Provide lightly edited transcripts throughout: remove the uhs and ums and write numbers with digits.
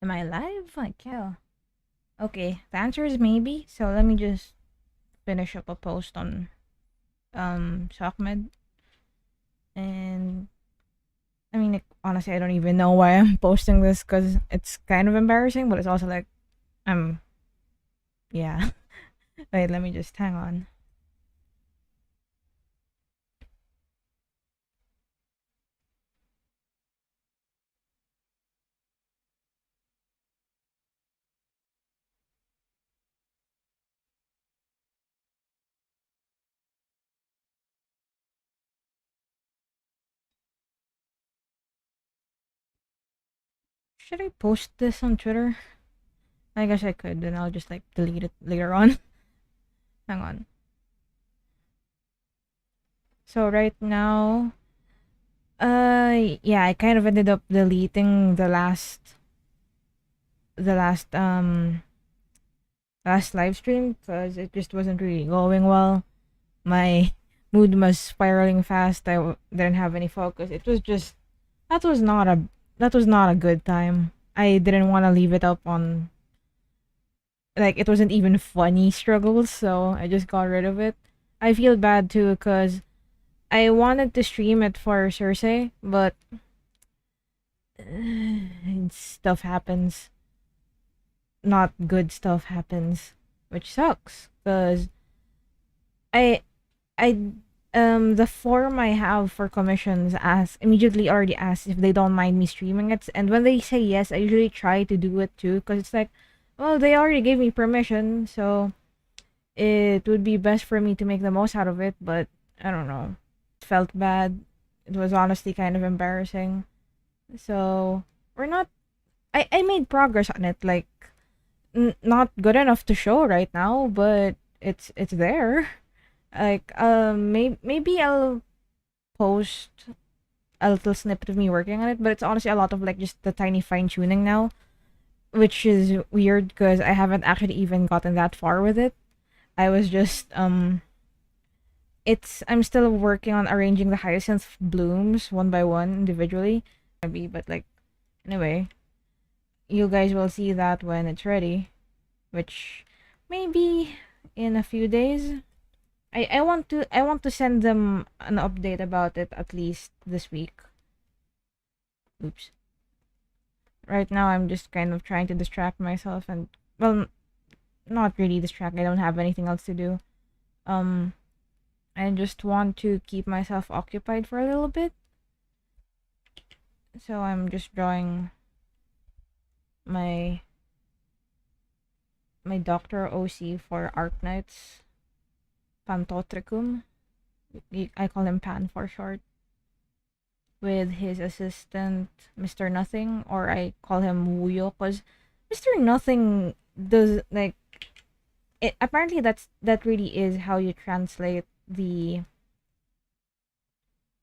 Am I live? I can't. Okay, the answer is maybe. So let me just finish up a post on Shockmed. And I mean, honestly, I don't even know why I'm posting this because it's kind of embarrassing, but it's also like I'm yeah. Wait, let me just hang on. Should I post this on Twitter? I guess I could, then I'll just like delete it later on. Hang on. So right now, yeah, I kind of ended up deleting the last live stream because it just wasn't really going well. My mood was spiraling fast. Didn't have any focus. It was just that was not a that was not a good time. I didn't want to leave it up on, like, it wasn't even funny struggles, so I just got rid of it. I feel bad too because I wanted to stream it for Cersei, but stuff happens. Not good stuff happens, which sucks because I I the form I have for commissions ask immediately already asks if they don't mind me streaming it, and when they say yes, I usually try to do it too because it's like, well, they already gave me permission, so it would be best for me to make the most out of it. But I don't know, it felt bad. It was honestly kind of embarrassing. So we're not. I made progress on it, like not good enough to show right now, but it's there. Like maybe I'll post a little snippet of me working on it, but it's honestly a lot of like just the tiny fine tuning now, which is weird because I haven't actually even gotten that far with it. I was just it's I'm still working on arranging the hyacinth blooms one by one individually. Maybe, but like anyway, you guys will see that when it's ready, which maybe in a few days. I want to send them an update about it at least this week. Oops. Right now I'm just kind of trying to distract myself and, well, not really distract. I don't have anything else to do. Um I just want to keep myself occupied for a little bit. So I'm just drawing my Doctor OC for Arknights Pantotricum. I call him Pan for short. With his assistant, Mr. Nothing, or I call him Wuyo, because Mr. Nothing does like it. Apparently, that really is how you translate the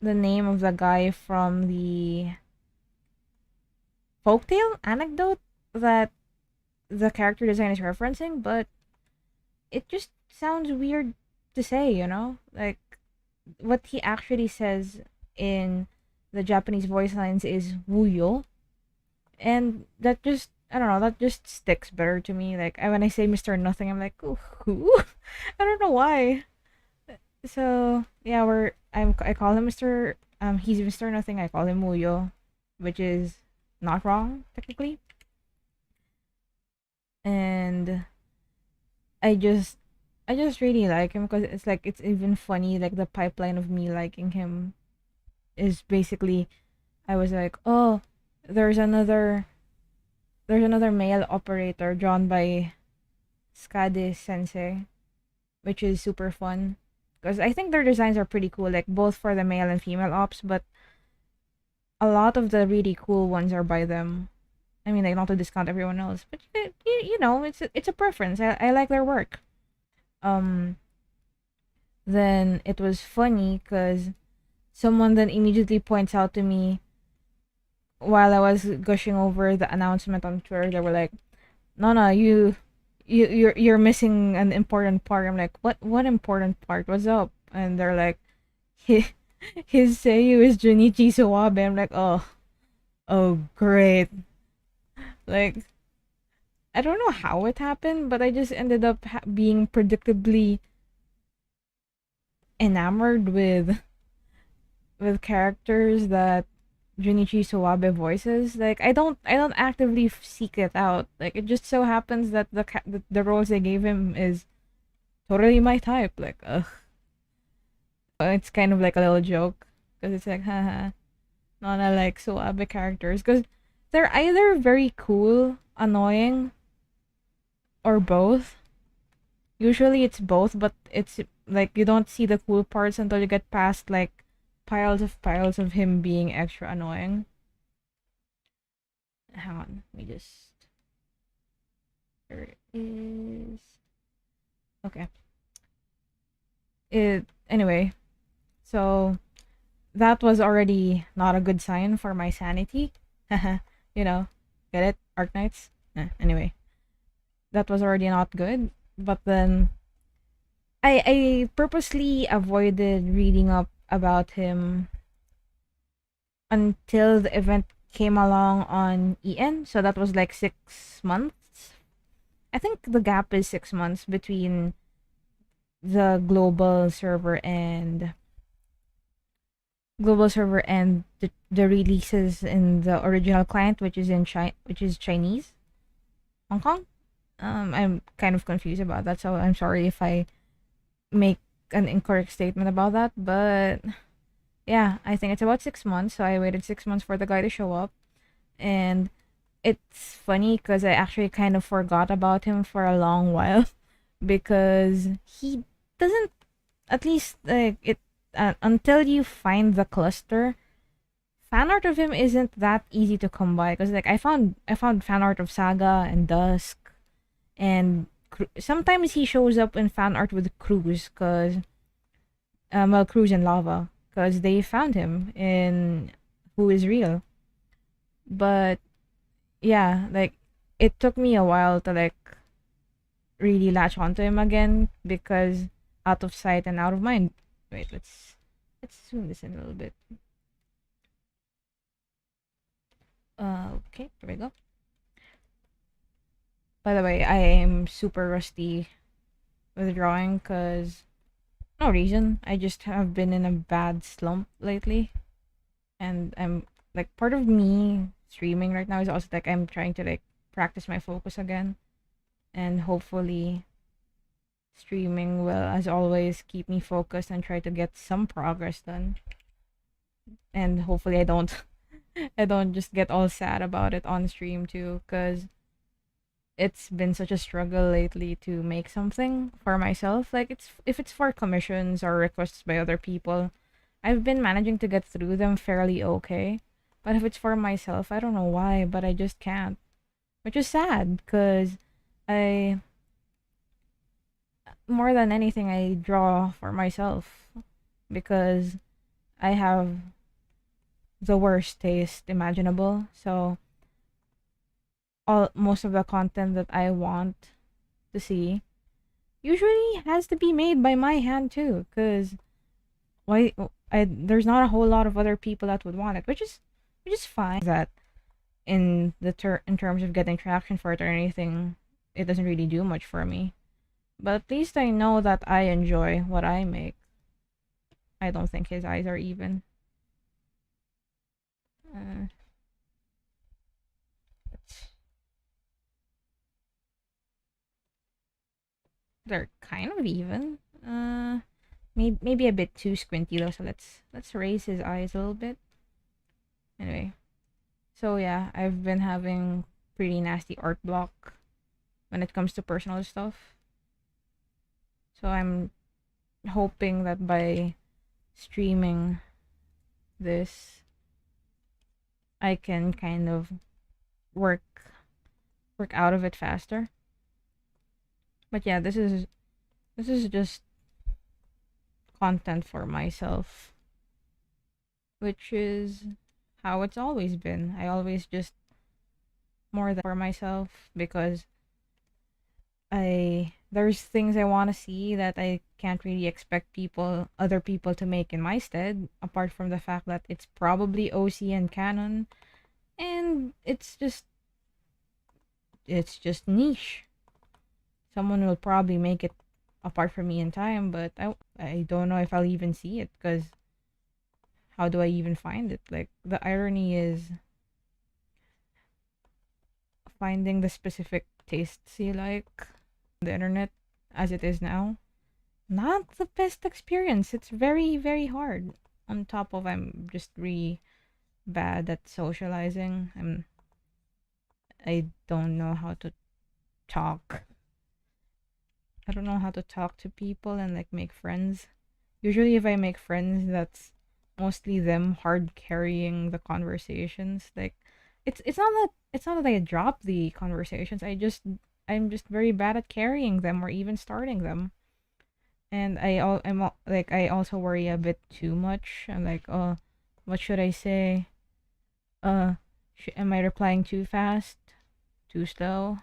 name of the guy from the folktale anecdote that the character design is referencing, but it just sounds weird to say, like what he actually says in the Japanese voice lines is Wuyo, and that just, I don't know, that just sticks better to me. Like when I say Mr. Nothing, I'm like, "Ooh, who?" I don't know why. So yeah, I call him Mr. He's Mr. Nothing. I call him Muyo, which is not wrong technically. And I just I just really like him because it's like it's even funny. Like the pipeline of me liking him is basically, I was like, oh, there's another there's another male operator drawn by Skade Sensei, which is super fun. Because I think their designs are pretty cool, like both for the male and female ops, but a lot of the really cool ones are by them. I mean, like, not to discount everyone else, but it's a preference. I like their work. Um, then it was funny because someone then immediately points out to me while I was gushing over the announcement on Twitter. They were like, "Nana, you're missing an important part." I'm like, "What important part? What's up?" And they're like, "His his Seiyu is Junichi Sawabe." I'm like, "Oh, oh, great." Like, I don't know how it happened, but I just ended up being predictably enamored with characters that Junichi Sowabe voices. Like, I don't actively seek it out. Like, it just so happens that the roles they gave him is totally my type. Like, ugh. It's kind of like a little joke because it's like, haha, Nona like Sowabe characters because they're either very cool, annoying, or both. Usually it's both, but it's like you don't see the cool parts until you get past like piles of him being extra annoying. Hang on, let me just. There it is. Okay. It anyway. So that was already not a good sign for my sanity. You know, get it? Arknights? Anyway, that was already not good. But then I purposely avoided reading up about him until the event came along on EN. So that was like 6 months. I think the gap is 6 months between the global server and the releases in the original client, which is in which is Chinese, Hong Kong. I'm kind of confused about that, so I'm sorry if I make an incorrect statement about that. But yeah, I think it's about 6 months. So I waited 6 months for the guy to show up, and it's funny because I actually kind of forgot about him for a long while because he doesn't, at least like it until you find the cluster, fan art of him isn't that easy to come by because like I found fan art of Saga and Dusk, and sometimes he shows up in fan art with Cruz because well, Cruz and Lava because they found him in Who Is Real. But yeah, like it took me a while to like really latch onto him again because out of sight and out of mind. Wait, let's zoom this in a little bit. Okay, there we go. By the way, I am super rusty with drawing because no reason. I just have been in a bad slump lately, and I'm like part of me streaming right now is also like I'm trying to like practice my focus again, and hopefully streaming will, as always, keep me focused and try to get some progress done. And hopefully, I don't, I don't just get all sad about it on stream too, because it's been such a struggle lately to make something for myself. Like it's if it's for commissions or requests by other people, I've been managing to get through them fairly okay. But if it's for myself, I don't know why, but I just can't. Which is sad because I more than anything I draw for myself because I have the worst taste imaginable. So all most of the content that I want to see usually has to be made by my hand too cuz why there's not a whole lot of other people that would want it, which is fine. That in in terms of getting traction for it or anything, it doesn't really do much for me. But at least I know that I enjoy what I make. I don't think his eyes are even. Uh, they're kind of even. Maybe a bit too squinty though. So let's raise his eyes a little bit. Anyway, so yeah, I've been having pretty nasty art block when it comes to personal stuff. So I'm hoping that by streaming this, I can kind of work work out of it faster. But yeah, this is just content for myself, which is how it's always been. I always just more than for myself because I there's things I want to see that I can't really expect other people to make in my stead, apart from the fact that it's probably OC and canon, and it's just it's just niche. Someone will probably make it apart from me in time, but I don't know if I'll even see it, because how do I even find it? Like, the irony is finding the specific tastes you like on the internet as it is now. Not the best experience. It's very, very hard. On top of, I'm just really bad at socializing. I don't know how to talk. I don't know how to talk to people and like make friends. Usually if I make friends, that's mostly them hard carrying the conversations. Like, it's not that I drop the conversations. I'm just very bad at carrying them or even starting them. And like, I also worry a bit too much. I'm like, oh, what should I say? Am I replying too fast? Too slow?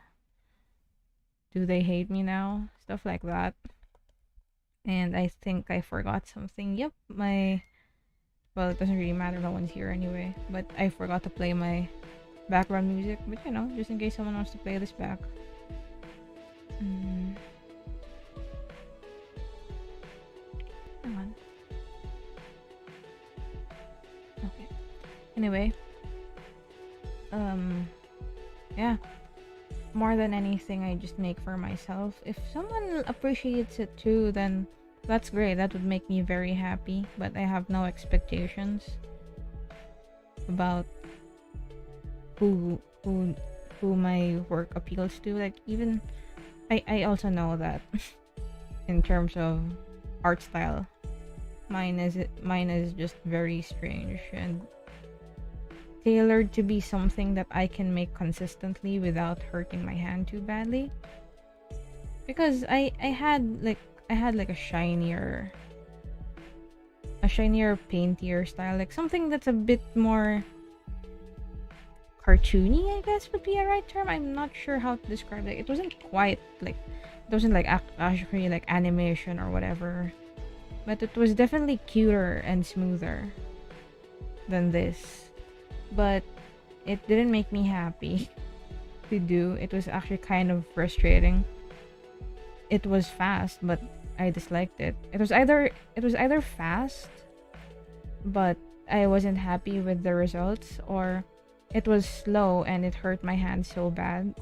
Do they hate me now? Stuff like that. And I think I forgot something. Yep, well, it doesn't really matter, no one's here anyway. But I forgot to play my background music. But just in case someone wants to play this back. Mm, hang on. Okay. Anyway, yeah. More than anything, I just make for myself. If someone appreciates it too, then that's great. That would make me very happy. But I have no expectations about who my work appeals to. Like, even I also know that in terms of art style, mine is just very strange and tailored to be something that I can make consistently without hurting my hand too badly. Because I had like a shinier, paintier style, like something that's a bit more cartoony, I guess would be a right term. I'm not sure how to describe it. It wasn't quite like, it wasn't like actually like animation or whatever, but it was definitely cuter and smoother than this. But it didn't make me happy to do. It was actually kind of frustrating. It was fast, but I disliked it. It was either fast, but I wasn't happy with the results, or it was slow and it hurt my hand so bad.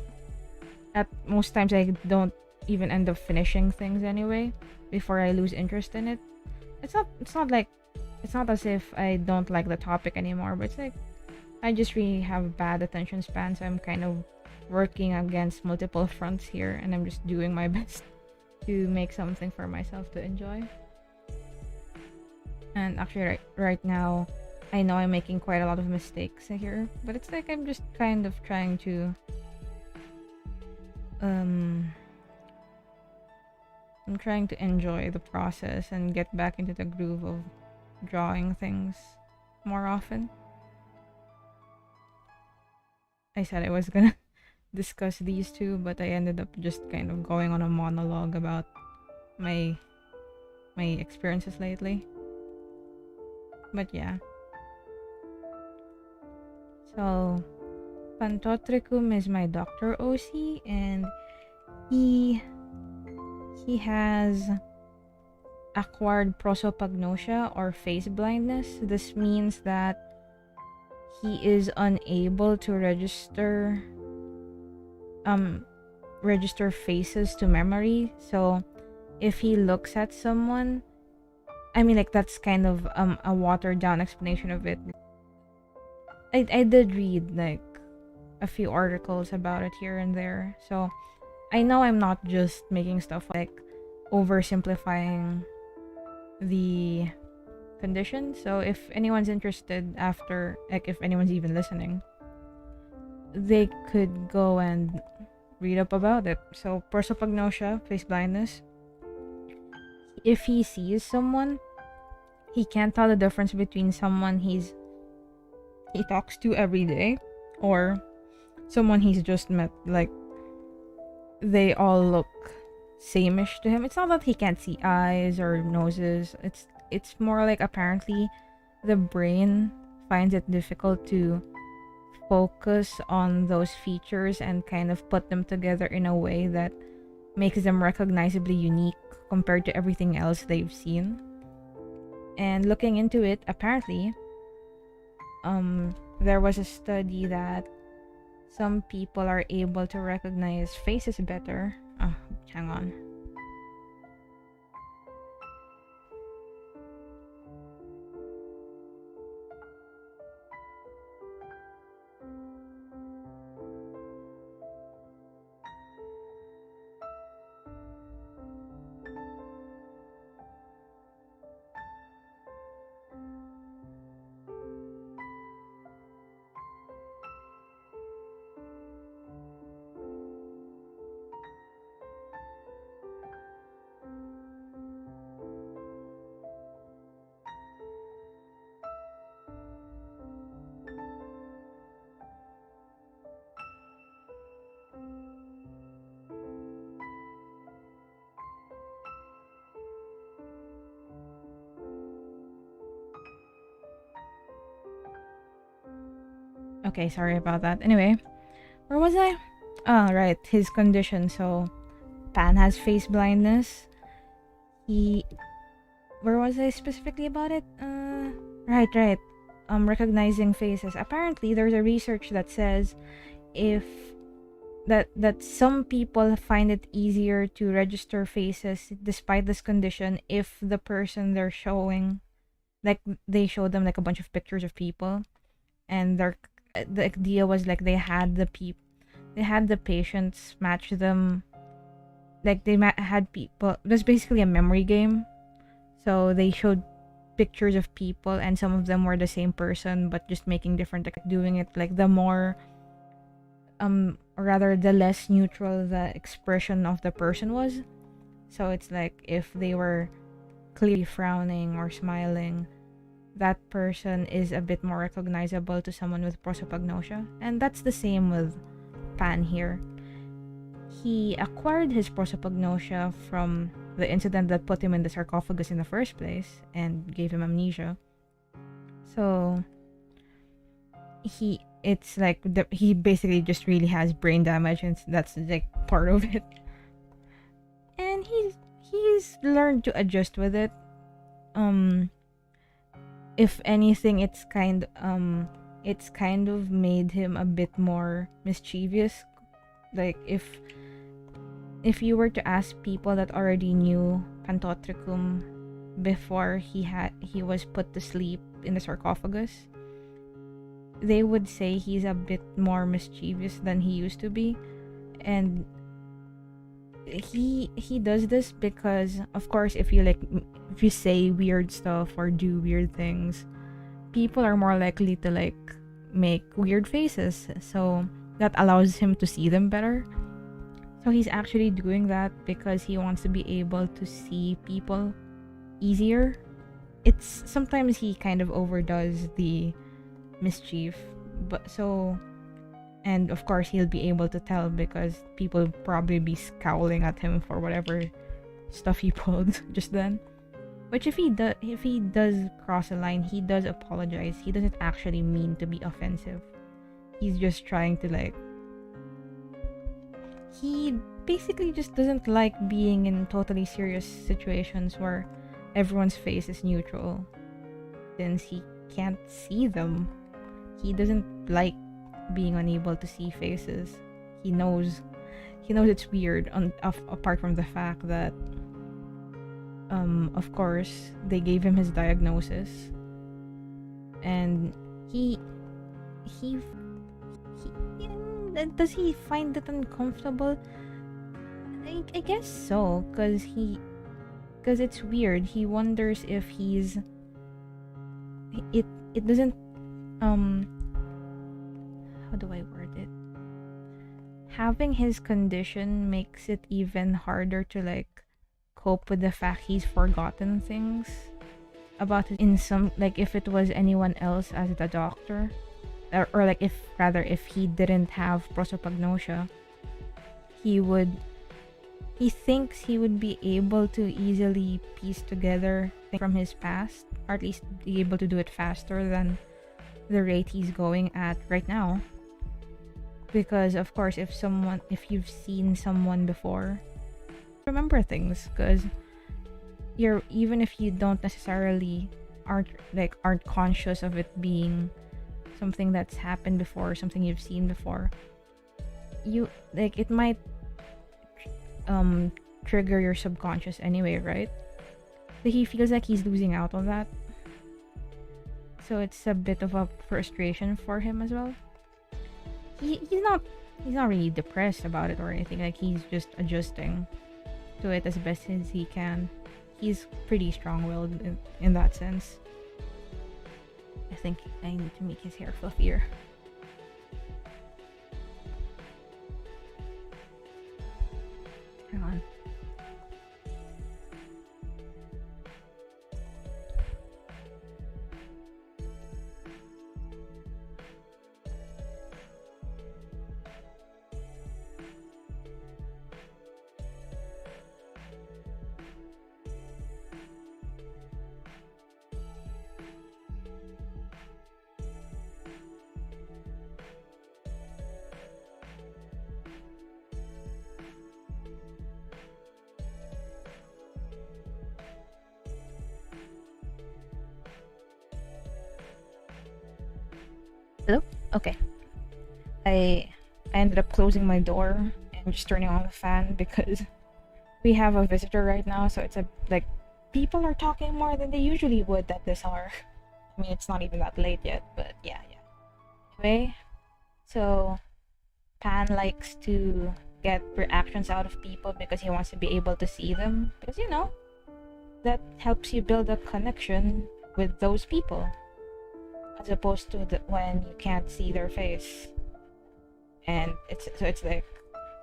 At most times I don't even end up finishing things anyway before I lose interest in it. It's not as if I don't like the topic anymore, but it's like I just really have bad attention span, so I'm kind of working against multiple fronts here, and I'm just doing my best to make something for myself to enjoy. And actually, right now, I know I'm making quite a lot of mistakes here, but it's like I'm just kind of trying to I'm trying to enjoy the process and get back into the groove of drawing things more often. I said I was gonna discuss these two, but I ended up just kind of going on a monologue about my experiences lately. But yeah. So, Pantotricum is my doctor OC, and he has acquired prosopagnosia, or face blindness. This means that he is unable to register faces to memory. So if he looks at someone, I mean, like, that's kind of a watered down explanation of it. I did read like a few articles about it here and there, so I know I'm not just making stuff like oversimplifying the condition. So if anyone's interested, after, like, if anyone's even listening, they could go and read up about it. So prosopagnosia, face blindness, if he sees someone, he can't tell the difference between someone he talks to every day or someone he's just met. Like, they all look sameish to him. It's not that he can't see eyes or noses. It's more like, apparently the brain finds it difficult to focus on those features and kind of put them together in a way that makes them recognizably unique compared to everything else they've seen. And looking into it, apparently, there was a study that some people are able to recognize faces better. Oh, hang on. Okay, sorry about that. Anyway, where was I? Oh, right, his condition. So, Pan has face blindness. He, where was I specifically about it? Right. Recognizing faces. Apparently, there's a research that says if that some people find it easier to register faces despite this condition if the person they're showing, like they show them like a bunch of pictures of people, and the idea was like they had the patients match them, like had people. It was basically a memory game, so they showed pictures of people and some of them were the same person but just making different, like doing it like the more or rather the less neutral the expression of the person was. So it's like if they were clearly frowning or smiling, that person is a bit more recognizable to someone with prosopagnosia. And that's the same with Pan here. He acquired his prosopagnosia from the incident that put him in the sarcophagus in the first place and gave him amnesia. So it's like he basically just really has brain damage, and that's like part of it. And he's learned to adjust with it. If anything, it's kind of made him a bit more mischievous. Like if you were to ask people that already knew Pantotricum before he was put to sleep in the sarcophagus, they would say he's a bit more mischievous than he used to be. And he does this because, of course, if you say weird stuff or do weird things, people are more likely to like make weird faces, so that allows him to see them better. So he's actually doing that because he wants to be able to see people easier. It's sometimes he kind of overdoes the mischief, but so, and of course he'll be able to tell because people will probably be scowling at him for whatever stuff he pulled just then. Which if he does cross a line, he does apologize. He doesn't actually mean to be offensive. He's just trying to like, he basically just doesn't like being in totally serious situations where everyone's face is neutral, since he can't see them. He doesn't like being unable to see faces. He knows it's weird, apart from the fact that of course they gave him his diagnosis, and he does he find it uncomfortable? I guess so, because it's weird. He wonders if it doesn't how do I word it? Having his condition makes it even harder to like cope with the fact he's forgotten things about it. In some, like if it was anyone else as the doctor, or like if he didn't have prosopagnosia, he thinks he would be able to easily piece together things from his past, or at least be able to do it faster than the rate he's going at right now. because of course if you've seen someone before, remember things, because you're, even if you don't necessarily aren't conscious of it being something that's happened before, something you've seen before, you like it might trigger your subconscious anyway, right? So he feels like he's losing out on that, so it's a bit of a frustration for him as well. He's not really depressed about it or anything, like he's just adjusting to it as best as he can. He's pretty strong-willed in that sense. I think I need to make his hair fluffier. Hang on. Hello? Okay. I ended up closing my door and just turning on the fan because we have a visitor right now, so it's like people are talking more than they usually would at this hour. I mean, it's not even that late yet, but yeah. Anyway, so Pan likes to get reactions out of people because he wants to be able to see them, because that helps you build a connection with those people, as opposed to when you can't see their face. And it's like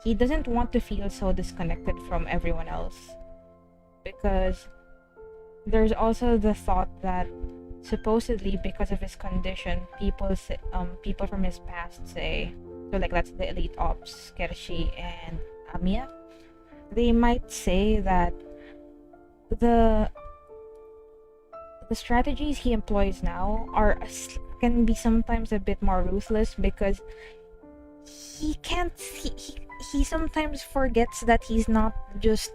he doesn't want to feel so disconnected from everyone else, because there's also the thought that supposedly because of his condition, people from his past say, so like that's the elite ops, Kershi and Amiya, they might say that the strategies he employs now can be sometimes a bit more ruthless, because he sometimes forgets that he's not just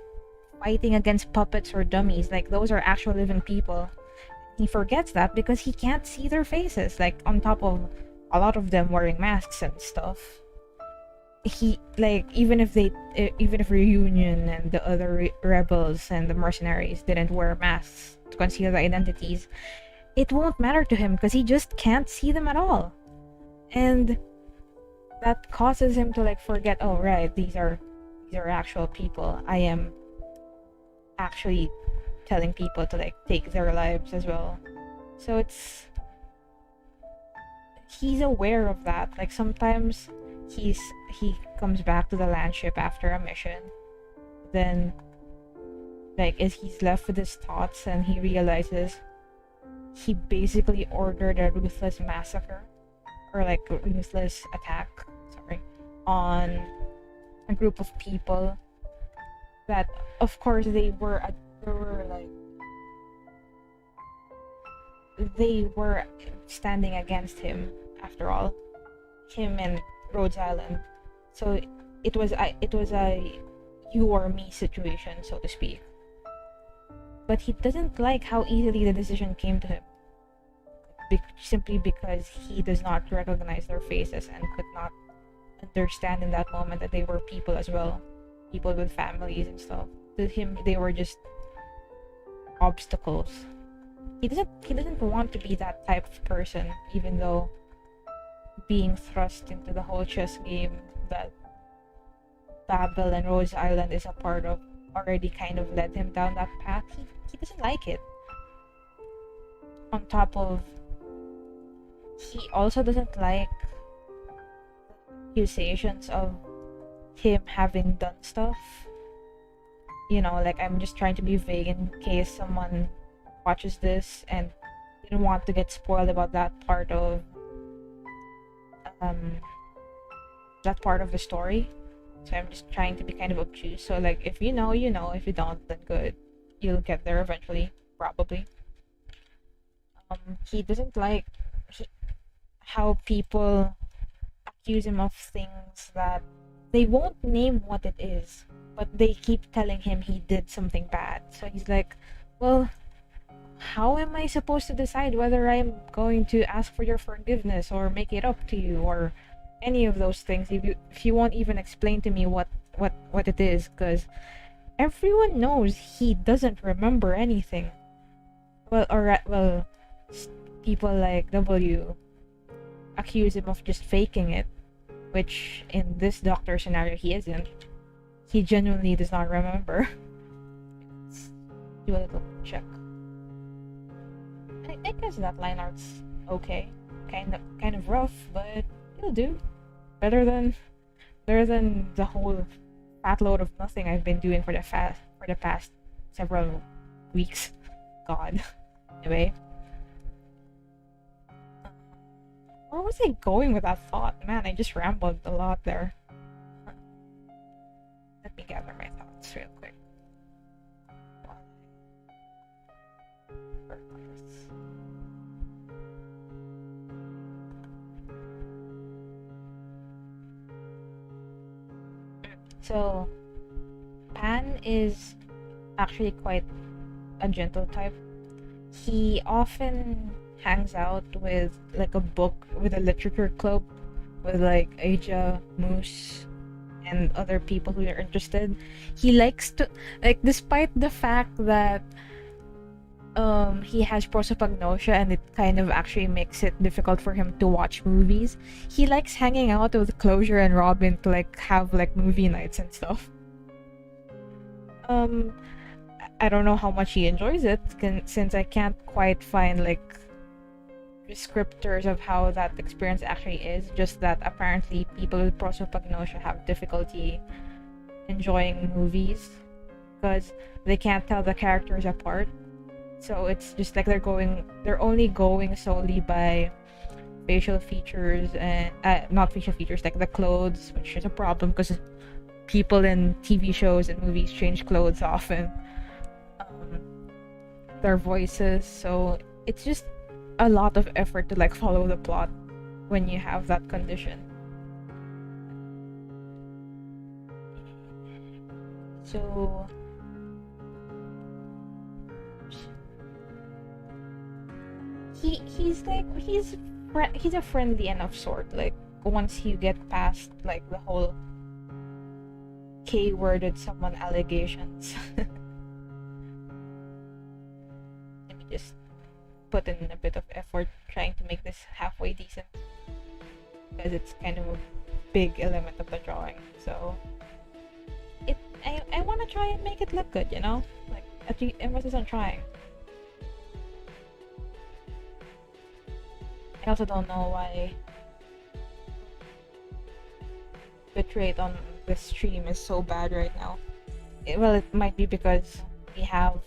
fighting against puppets or dummies, like those are actual living people. He forgets that because he can't see their faces, like on top of a lot of them wearing masks and stuff. He, like, even if Reunion and the other rebels and the mercenaries didn't wear masks to conceal their identities, it won't matter to him because he just can't see them at all. And that causes him to like forget, oh right, these are actual people. I am actually telling people to like take their lives as well. So he's aware of that. Like sometimes he comes back to the landship after a mission, then like as he's left with his thoughts, and he realizes he basically ordered a ruthless massacre, or like a ruthless attack, on a group of people that of course they were standing against him, after all, him and Rhodes Island. So it was a you or me situation, so to speak. But he doesn't like how easily the decision came to him, simply because he does not recognize their faces and could not understand in that moment that they were people as well, people with families and stuff. To him, they were just obstacles. He doesn't want to be that type of person, even though being thrust into the whole chess game that Babel and Rose Island is a part of already kind of led him down that path. He doesn't like it. On top of, he also doesn't like accusations of him having done stuff. Like, I'm just trying to be vague in case someone watches this and didn't want to get spoiled about that part of the story. So I'm just trying to be kind of obtuse. So like, if you know, if you don't, then good, you'll get there eventually, probably. He doesn't like how people accuse him of things that they won't name what it is, but they keep telling him he did something bad. So he's like, well, how am I supposed to decide whether I'm going to ask for your forgiveness or make it up to you or any of those things if you won't even explain to me what it is? Because everyone knows he doesn't remember anything. People like W accuse him of just faking it, which in this doctor scenario he isn't. He genuinely does not remember. Let's do a little check. I guess that line art's okay. Kind of rough, but it'll do. Better than the whole fat load of nothing I've been doing for the past several weeks. God. Anyway. Where was I going with that thought? Man, I just rambled a lot there. Let me gather my thoughts real quick. So, Pan is actually quite a gentle type. He often hangs out with like a literature club with like Aja, Moose, and other people who are interested. He likes to, like, despite the fact that he has prosopagnosia and it kind of actually makes it difficult for him to watch movies, he likes hanging out with Closure and Robin to like have like movie nights and stuff. I don't know how much he enjoys it, since I can't quite find like descriptors of how that experience actually is. Just that apparently people with prosopagnosia have difficulty enjoying movies because they can't tell the characters apart. So it's just like they're only going solely by facial features and not facial features, like the clothes, which is a problem because people in TV shows and movies change clothes often. Their voices, so it's just a lot of effort to like follow the plot when you have that condition. So he's a friendly enough sort. Like once you get past like the whole K-worded someone allegations. Let me just put in a bit of effort trying to make this halfway decent, because it's kind of a big element of the drawing. So I want to try and make it look good, you know? Like, at least emphasis on trying. I also don't know why bitrate on this stream is so bad right now. It might be because we have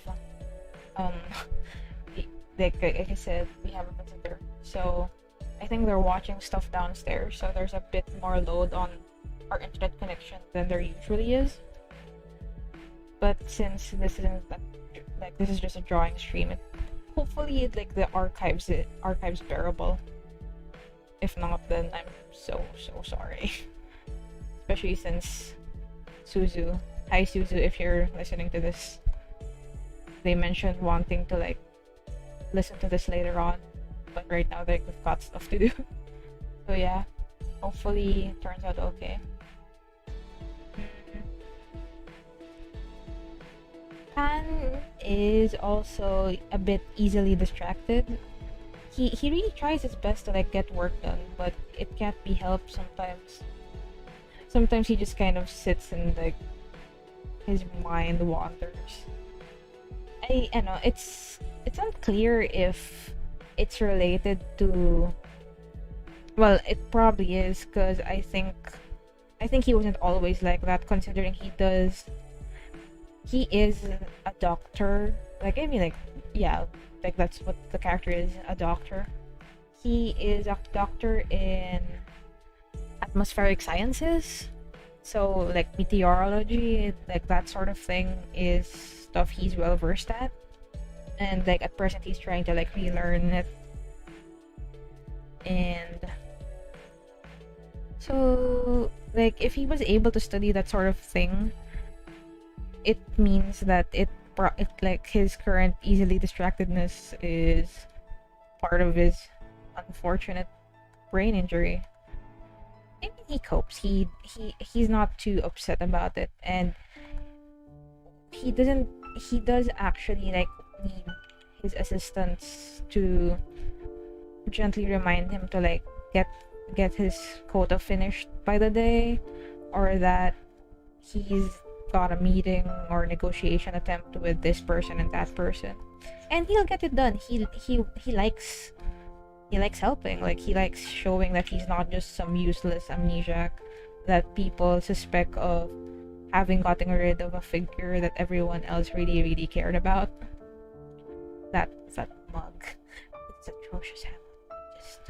like I said, we have a visitor, so I think they're watching stuff downstairs, so there's a bit more load on our internet connection than there usually is. But since this isn't this is just a drawing stream, hopefully like the archives bearable. If not, then I'm so sorry. Especially since Suzu, hi Suzu, if you're listening to this, they mentioned wanting to like listen to this later on, but right now they've got stuff to do. So yeah, hopefully it turns out okay. Pan is also a bit easily distracted. He really tries his best to like get work done, but it can't be helped sometimes. Sometimes he just kind of sits and like his mind wanders. I know it's unclear if it's related to, well, it probably is, because I think he wasn't always like that, considering he is a doctor. Like, I mean, like, yeah, like that's what the character is, a doctor. He is a doctor in atmospheric sciences, so like meteorology, like that sort of thing is stuff he's well versed at, and like at present he's trying to like relearn it. And So, like, if he was able to study that sort of thing, it means that it like his current easily distractedness is part of his unfortunate brain injury. I mean, he copes. He's not too upset about it, and he doesn't. He does actually like need his assistants to gently remind him to like get his quota finished by the day, or that he's got a meeting or negotiation attempt with this person and that person, and he'll get it done. He likes helping. Like, he likes showing that he's not just some useless amnesiac that people suspect of having gotten rid of a figure that everyone else really cared about. That mug, it's atrocious. Just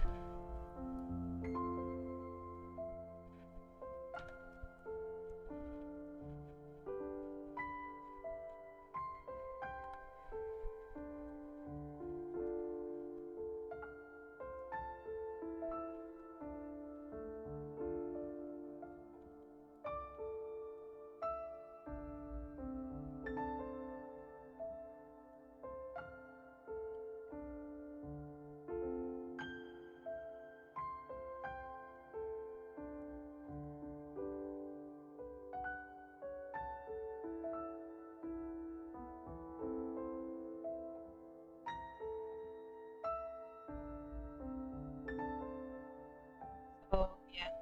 so yeah,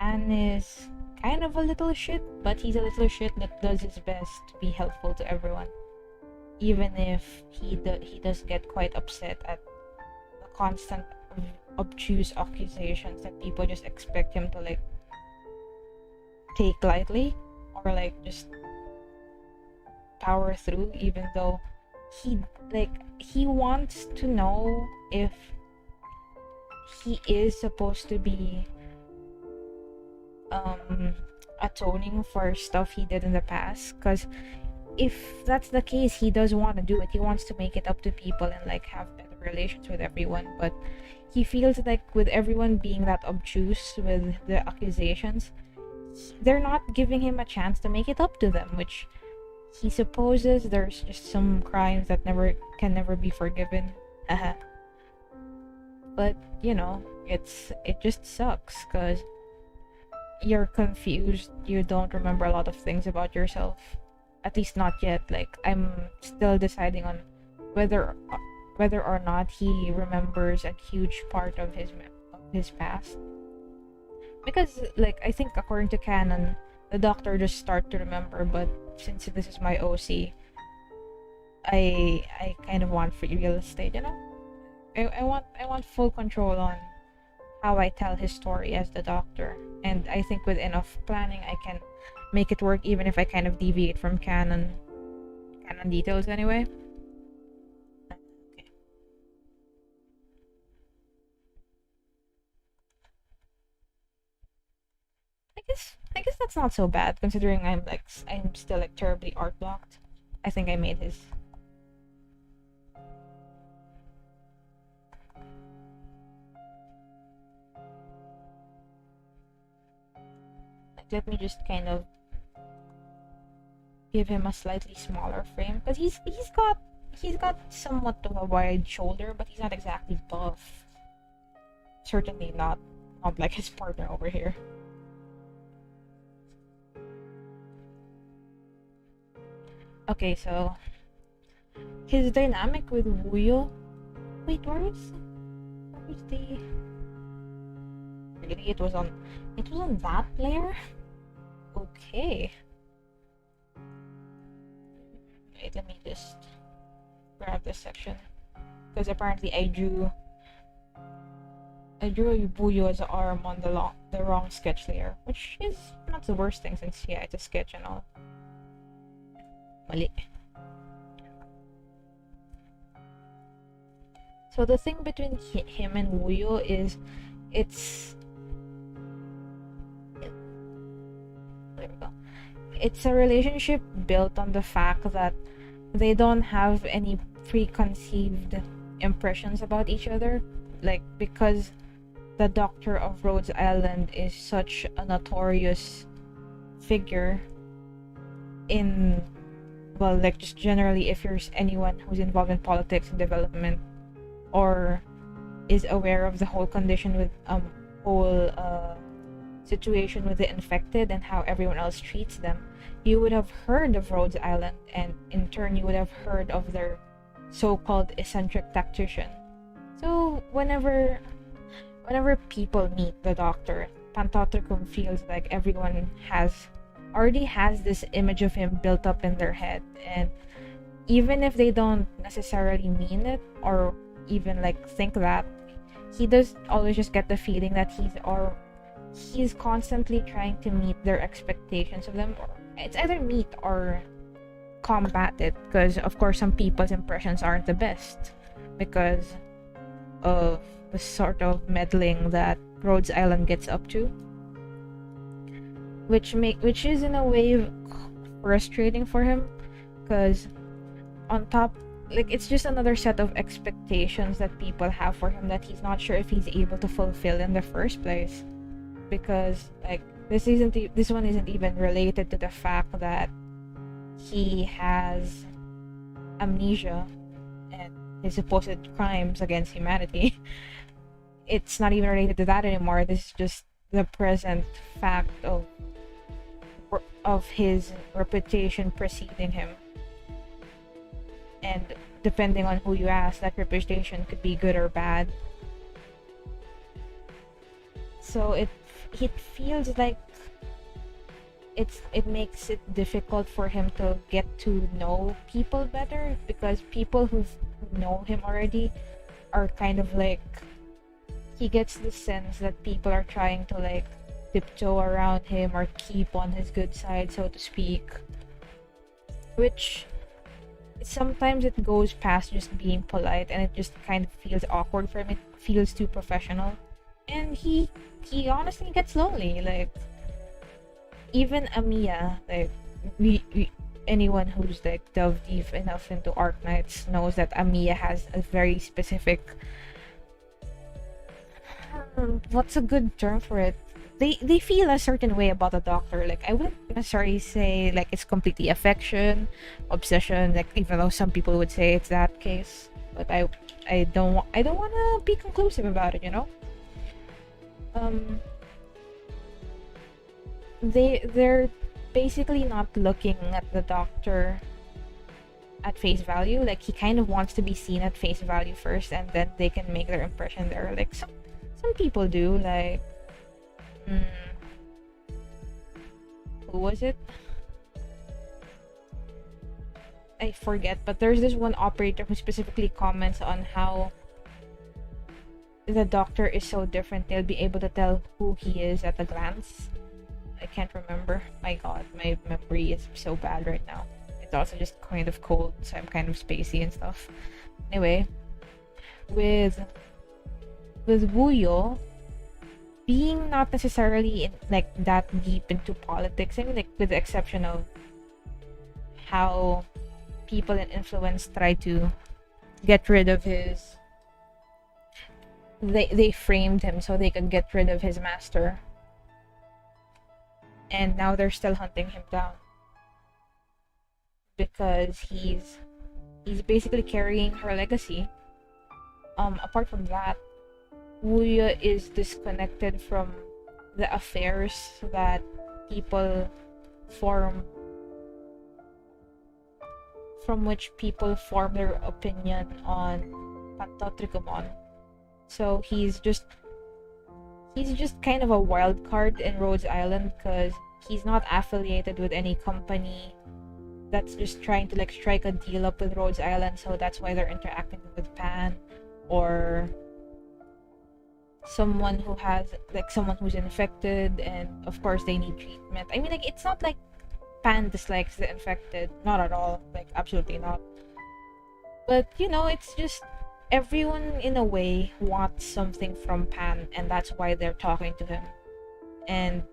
Anne is kind of a little shit, but he's a little shit that does his best to be helpful to everyone, even if he does get quite upset at the constant obtuse accusations that people just expect him to like take lightly, or like just power through, even though he he wants to know if he is supposed to be atoning for stuff he did in the past, because if that's the case, he does want to do it. He wants to make it up to people and like have better relations with everyone, but he feels like with everyone being that obtuse with the accusations, they're not giving him a chance to make it up to them, which he supposes there's just some crimes that never be forgiven. But you know, it just sucks because you're confused. You don't remember a lot of things about yourself, at least not yet. Like, I'm still deciding on whether or not he remembers a huge part of his past, because like I think according to canon, the doctor just start to remember, but since this is my OC, I kind of want free real estate, you know. I want full control on how I tell his story as the doctor, and I think with enough planning I can make it work, even if I kind of deviate from canon details anyway. Okay. I guess that's not so bad, considering I'm still like terribly art blocked. I think I made his. Like, let me just kind of give him a slightly smaller frame, because he's got somewhat of a wide shoulder, but he's not exactly buff. Certainly not like his partner over here. Okay, so his dynamic with Wuyo. Wait, where's the? Really, it was on that layer. Okay. Wait, let me just grab this section, because apparently I drew Wuyo as an arm on the wrong sketch layer, which is not the worst thing, since yeah, it's a sketch and all. Mali. So the thing between him and Wuyo is, there we go. It's a relationship built on the fact that they don't have any preconceived impressions about each other, like, because the doctor of Rhodes Island is such a notorious figure in, well, like just generally, if there's anyone who's involved in politics and development, or is aware of the whole condition with whole situation with the infected and how everyone else treats them, you would have heard of Rhodes Island, and in turn you would have heard of their so-called eccentric tactician. So whenever people meet the doctor, Pantotricum feels like everyone already has this image of him built up in their head, and even if they don't necessarily mean it or even like think that, he does always just get the feeling that he's constantly trying to meet their expectations of them, or it's either meet or combat it, because of course some people's impressions aren't the best because of the sort of meddling that Rhodes Island gets up to, which is in a way frustrating for him, because on top, like, it's just another set of expectations that people have for him that he's not sure if he's able to fulfill in the first place, because like this one isn't even related to the fact that he has amnesia and his supposed crimes against humanity. It's not even related to that anymore. This is just the present fact of his reputation preceding him, and depending on who you ask, that reputation could be good or bad. So it feels like it makes it difficult for him to get to know people better, because people who know him already are kind of like, he gets the sense that people are trying to like tiptoe around him or keep on his good side, so to speak, which sometimes it goes past just being polite, and it just kind of feels awkward for him. It feels too professional, and he honestly gets lonely. Like, even Amiya, like anyone who's like delved deep enough into Arknights knows that Amiya has a very specific, what's a good term for it? They feel a certain way about the doctor. Like, I wouldn't necessarily say like it's completely affection, obsession, like, even though some people would say it's that case, but I don't want to be conclusive about it, you know. They're basically not looking at the doctor at face value. Like, he kind of wants to be seen at face value first, and then they can make their impression there. Like some people do. Like, who was it? I forget, but there's this one operator who specifically comments on how the doctor is so different, they'll be able to tell who he is at a glance. I can't remember. My god, my memory is so bad right now. It's also just kind of cold, so I'm kind of spacey and stuff. Anyway, with Wuyo being not necessarily like that deep into politics, I mean, like, with the exception of how people in influence try to get rid of his, they framed him so they could get rid of his master, and now they're still hunting him down because he's basically carrying her legacy. Apart from that, Wuya is disconnected from the affairs that people form, from which people form their opinion on Pantotricum. So he's just kind of a wild card in Rhodes Island, because he's not affiliated with any company that's just trying to like strike a deal up with Rhodes Island, so that's why they're interacting with Pan, or someone who's infected and of course they need treatment. I mean, like, it's not like Pan dislikes the infected, not at all, like, absolutely not. But you know, it's just everyone in a way wants something from Pan, and that's why they're talking to him, and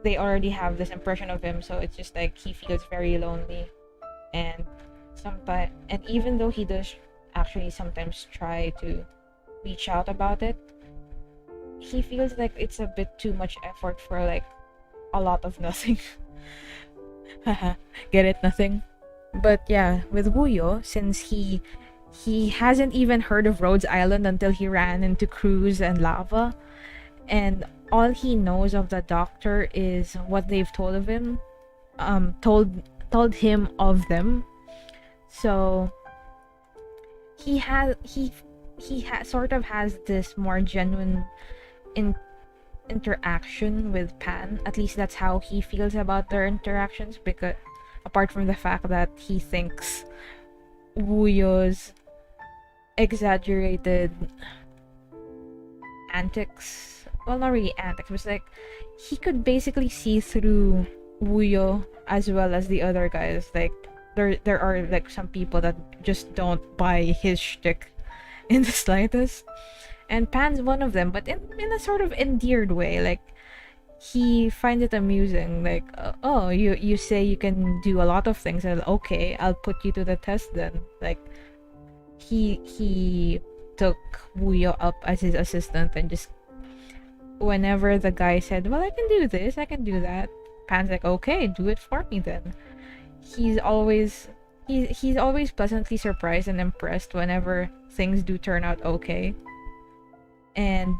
they already have this impression of him, so it's just like he feels very lonely. And even though he does actually sometimes try to reach out about it, he feels like it's a bit too much effort for like a lot of nothing. Haha, get it? Nothing. But yeah, with Wuyo, since he hasn't even heard of Rhodes Island until he ran into Cruz and Lava, and all he knows of the doctor is what they've told of him, told him of them. So sort of has this more genuine in interaction with Pan. At least that's how he feels about their interactions, because apart from the fact that he thinks Wuyo's exaggerated antics, well, not really antics, but it's like he could basically see through Wuyo as well as the other guys. Like there are like some people that just don't buy his shtick in the slightest, and Pan's one of them, but in a sort of endeared way. Like he finds it amusing, like oh, you say you can do a lot of things, and okay, I'll put you to the test then. Like he took Wuyo up as his assistant, and just whenever the guy said, well, I can do this, I can do that, Pan's like, okay, do it for me then. He's always pleasantly surprised and impressed whenever things do turn out okay. And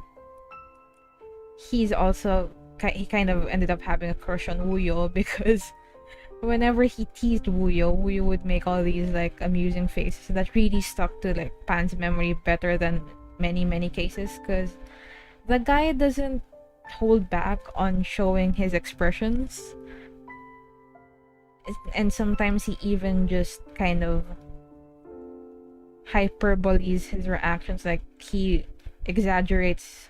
he kind of ended up having a crush on Wuyo, because whenever he teased Wuyo would make all these like amusing faces that really stuck to like Pan's memory better than many cases, because the guy doesn't hold back on showing his expressions, and sometimes he even just kind of hyperboles his reactions. Like he exaggerates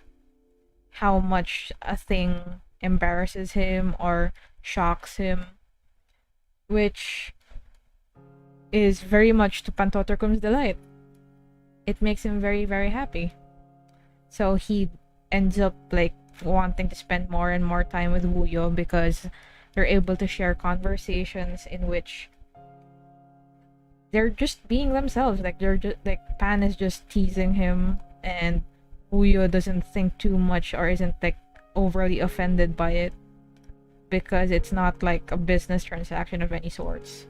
how much a thing embarrasses him or shocks him, which is very much to Pantoterkum's delight. It makes him very happy. So he ends up like wanting to spend more and more time with Wuyo, because they're able to share conversations in which they're just being themselves. Like they're just like Pan is just teasing him, and Wuyo doesn't think too much or isn't like overly offended by it, because it's not like a business transaction of any sorts.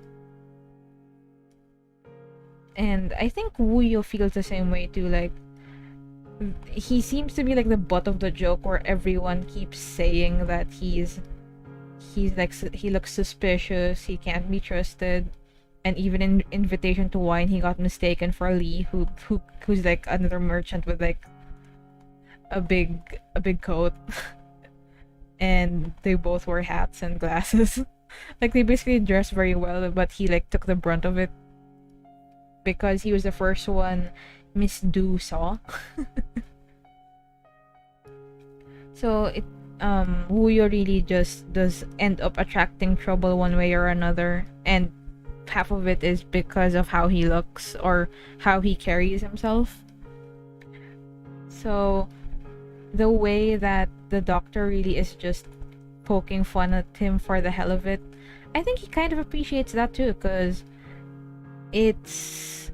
And I think Wuyo feels the same way too. Like he seems to be like the butt of the joke, where everyone keeps saying that he's like he looks suspicious, he can't be trusted, and even in Invitation to Wine he got mistaken for Lee, who's like another merchant with like a big coat. And they both wore hats and glasses. Like they basically dressed very well, but he like took the brunt of it because he was the first one Miss Du saw. So it Wuyo really just does end up attracting trouble one way or another, and half of it is because of how he looks or how he carries himself. So the way that the doctor really is just poking fun at him for the hell of it, I think he kind of appreciates that too, because it's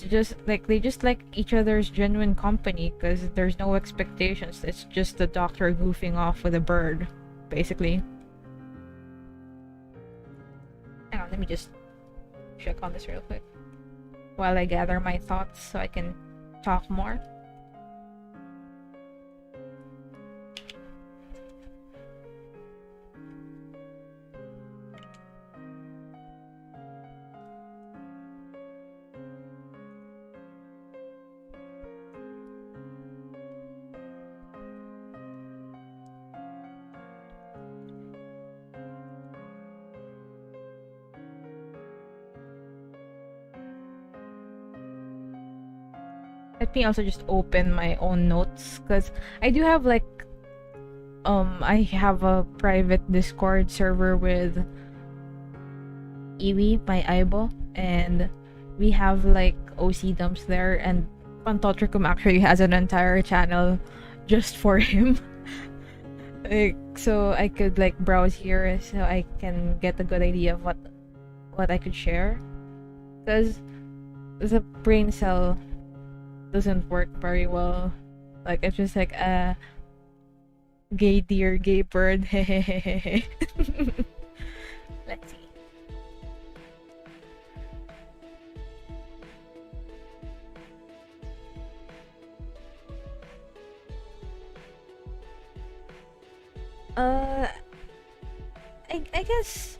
just like they just like each other's genuine company, because there's no expectations. It's just the doctor goofing off with a bird, basically. Hang on, let me just check on this real quick while I gather my thoughts so I can talk more. Let me also just open my own notes, because I do have like I have a private Discord server with Iwi, my Aibo, and we have like OC dumps there, and Pantotricum actually has an entire channel just for him. Like, so I could like browse here so I can get a good idea of what I could share, because the brain cell doesn't work very well Like it's just like a gay deer, gay bird. Let's see. Uh, I guess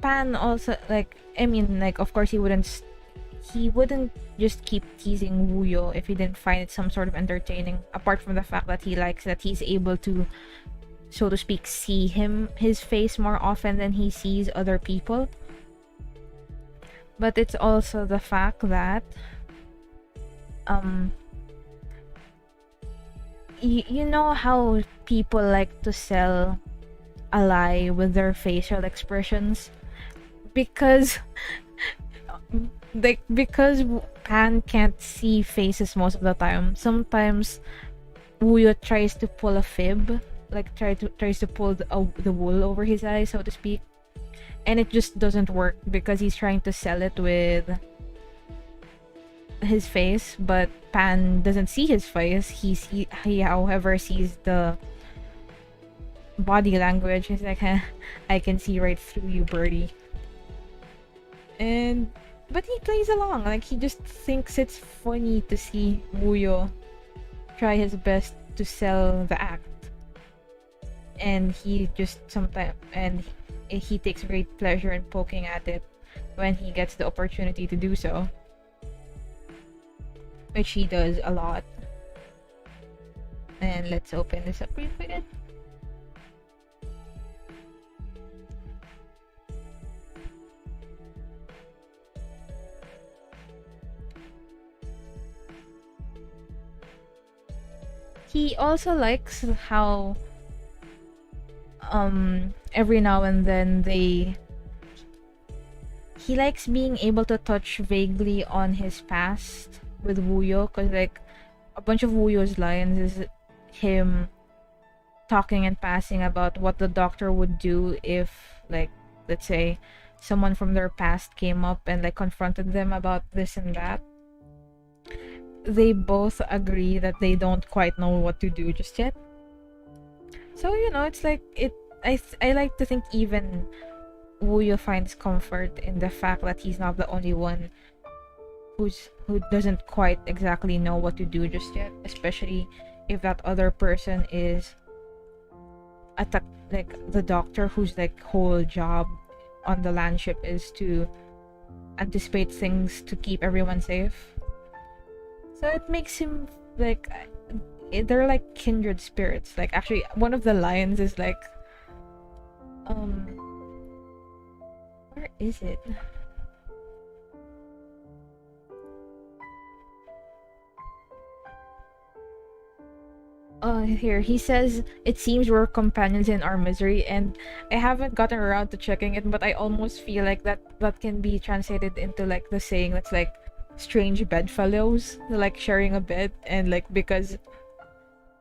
Pan also, like, I mean, like, of course he wouldn't just keep teasing Wuyo if he didn't find it some sort of entertaining, apart from the fact that he likes that he's able to, so to speak, see his face more often than he sees other people. But it's also the fact that you know how people like to sell a lie with their facial expressions, because because Pan can't see faces most of the time. Sometimes Wuyo tries to pull a fib, like tries to pull the wool over his eyes, so to speak, and it just doesn't work because he's trying to sell it with his face, but Pan doesn't see his face. He however sees the body language. He's like, I can see right through you, birdie. But he plays along. Like, he just thinks it's funny to see Wuyo try his best to sell the act. And he takes great pleasure in poking at it when he gets the opportunity to do so. Which he does a lot. And let's open this up real quick. He also likes how every now and then he likes being able to touch vaguely on his past with Wuyo, because like a bunch of Wuyo's lines is him talking and passing about what the doctor would do if, like, let's say someone from their past came up and like confronted them about this and that. They both agree that they don't quite know what to do just yet. So, you know, it's like I like to think even Wuyo finds comfort in the fact that he's not the only one who doesn't quite exactly know what to do just yet, especially if that other person is like the doctor, whose like whole job on the land ship is to anticipate things to keep everyone safe. So it makes him like, they're like kindred spirits. Like, actually, one of the lines is like, where is it? Here he says, it seems we're companions in our misery, and I haven't gotten around to checking it, but I almost feel like that can be translated into like the saying that's like strange bedfellows, like sharing a bed, and like because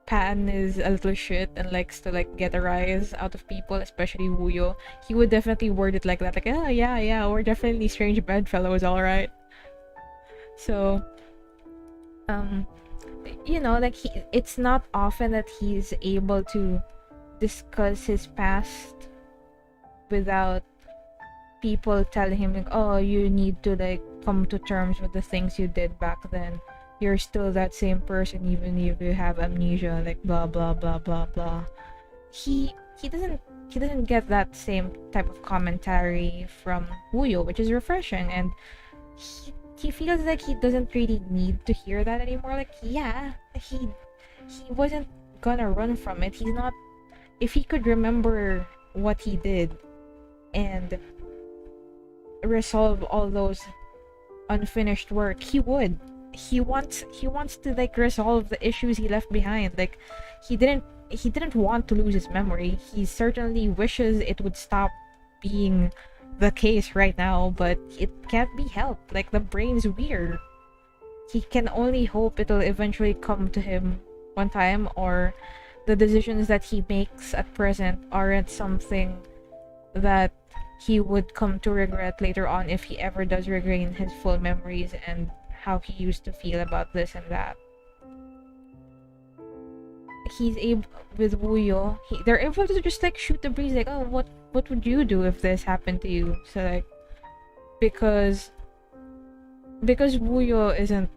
Pan is a little shit and likes to like get a rise out of people, especially Wuyo, he would definitely word it like that, like, oh yeah, we're definitely strange bedfellows, all right. So you know, like it's not often that he's able to discuss his past without people telling him like, oh, you need to like come to terms with the things you did back then. You're still that same person even if you have amnesia, like blah blah blah blah blah. He doesn't get that same type of commentary from Wuyo, which is refreshing, and he feels like he doesn't really need to hear that anymore. Like, yeah, he wasn't gonna run from it. He's not. If he could remember what he did and resolve all those unfinished work, he would. He wants to like resolve the issues he left behind. Like, he didn't want to lose his memory. He certainly wishes it would stop being the case right now, but it can't be helped. Like, the brain's weird. He can only hope it'll eventually come to him one time, or the decisions that he makes at present aren't something that he would come to regret later on if he ever does regain his full memories and how he used to feel about this and that. he's able with Wuyo, they're able to just like shoot the breeze, like, oh, what would you do if this happened to you? So like, because Wuyo isn't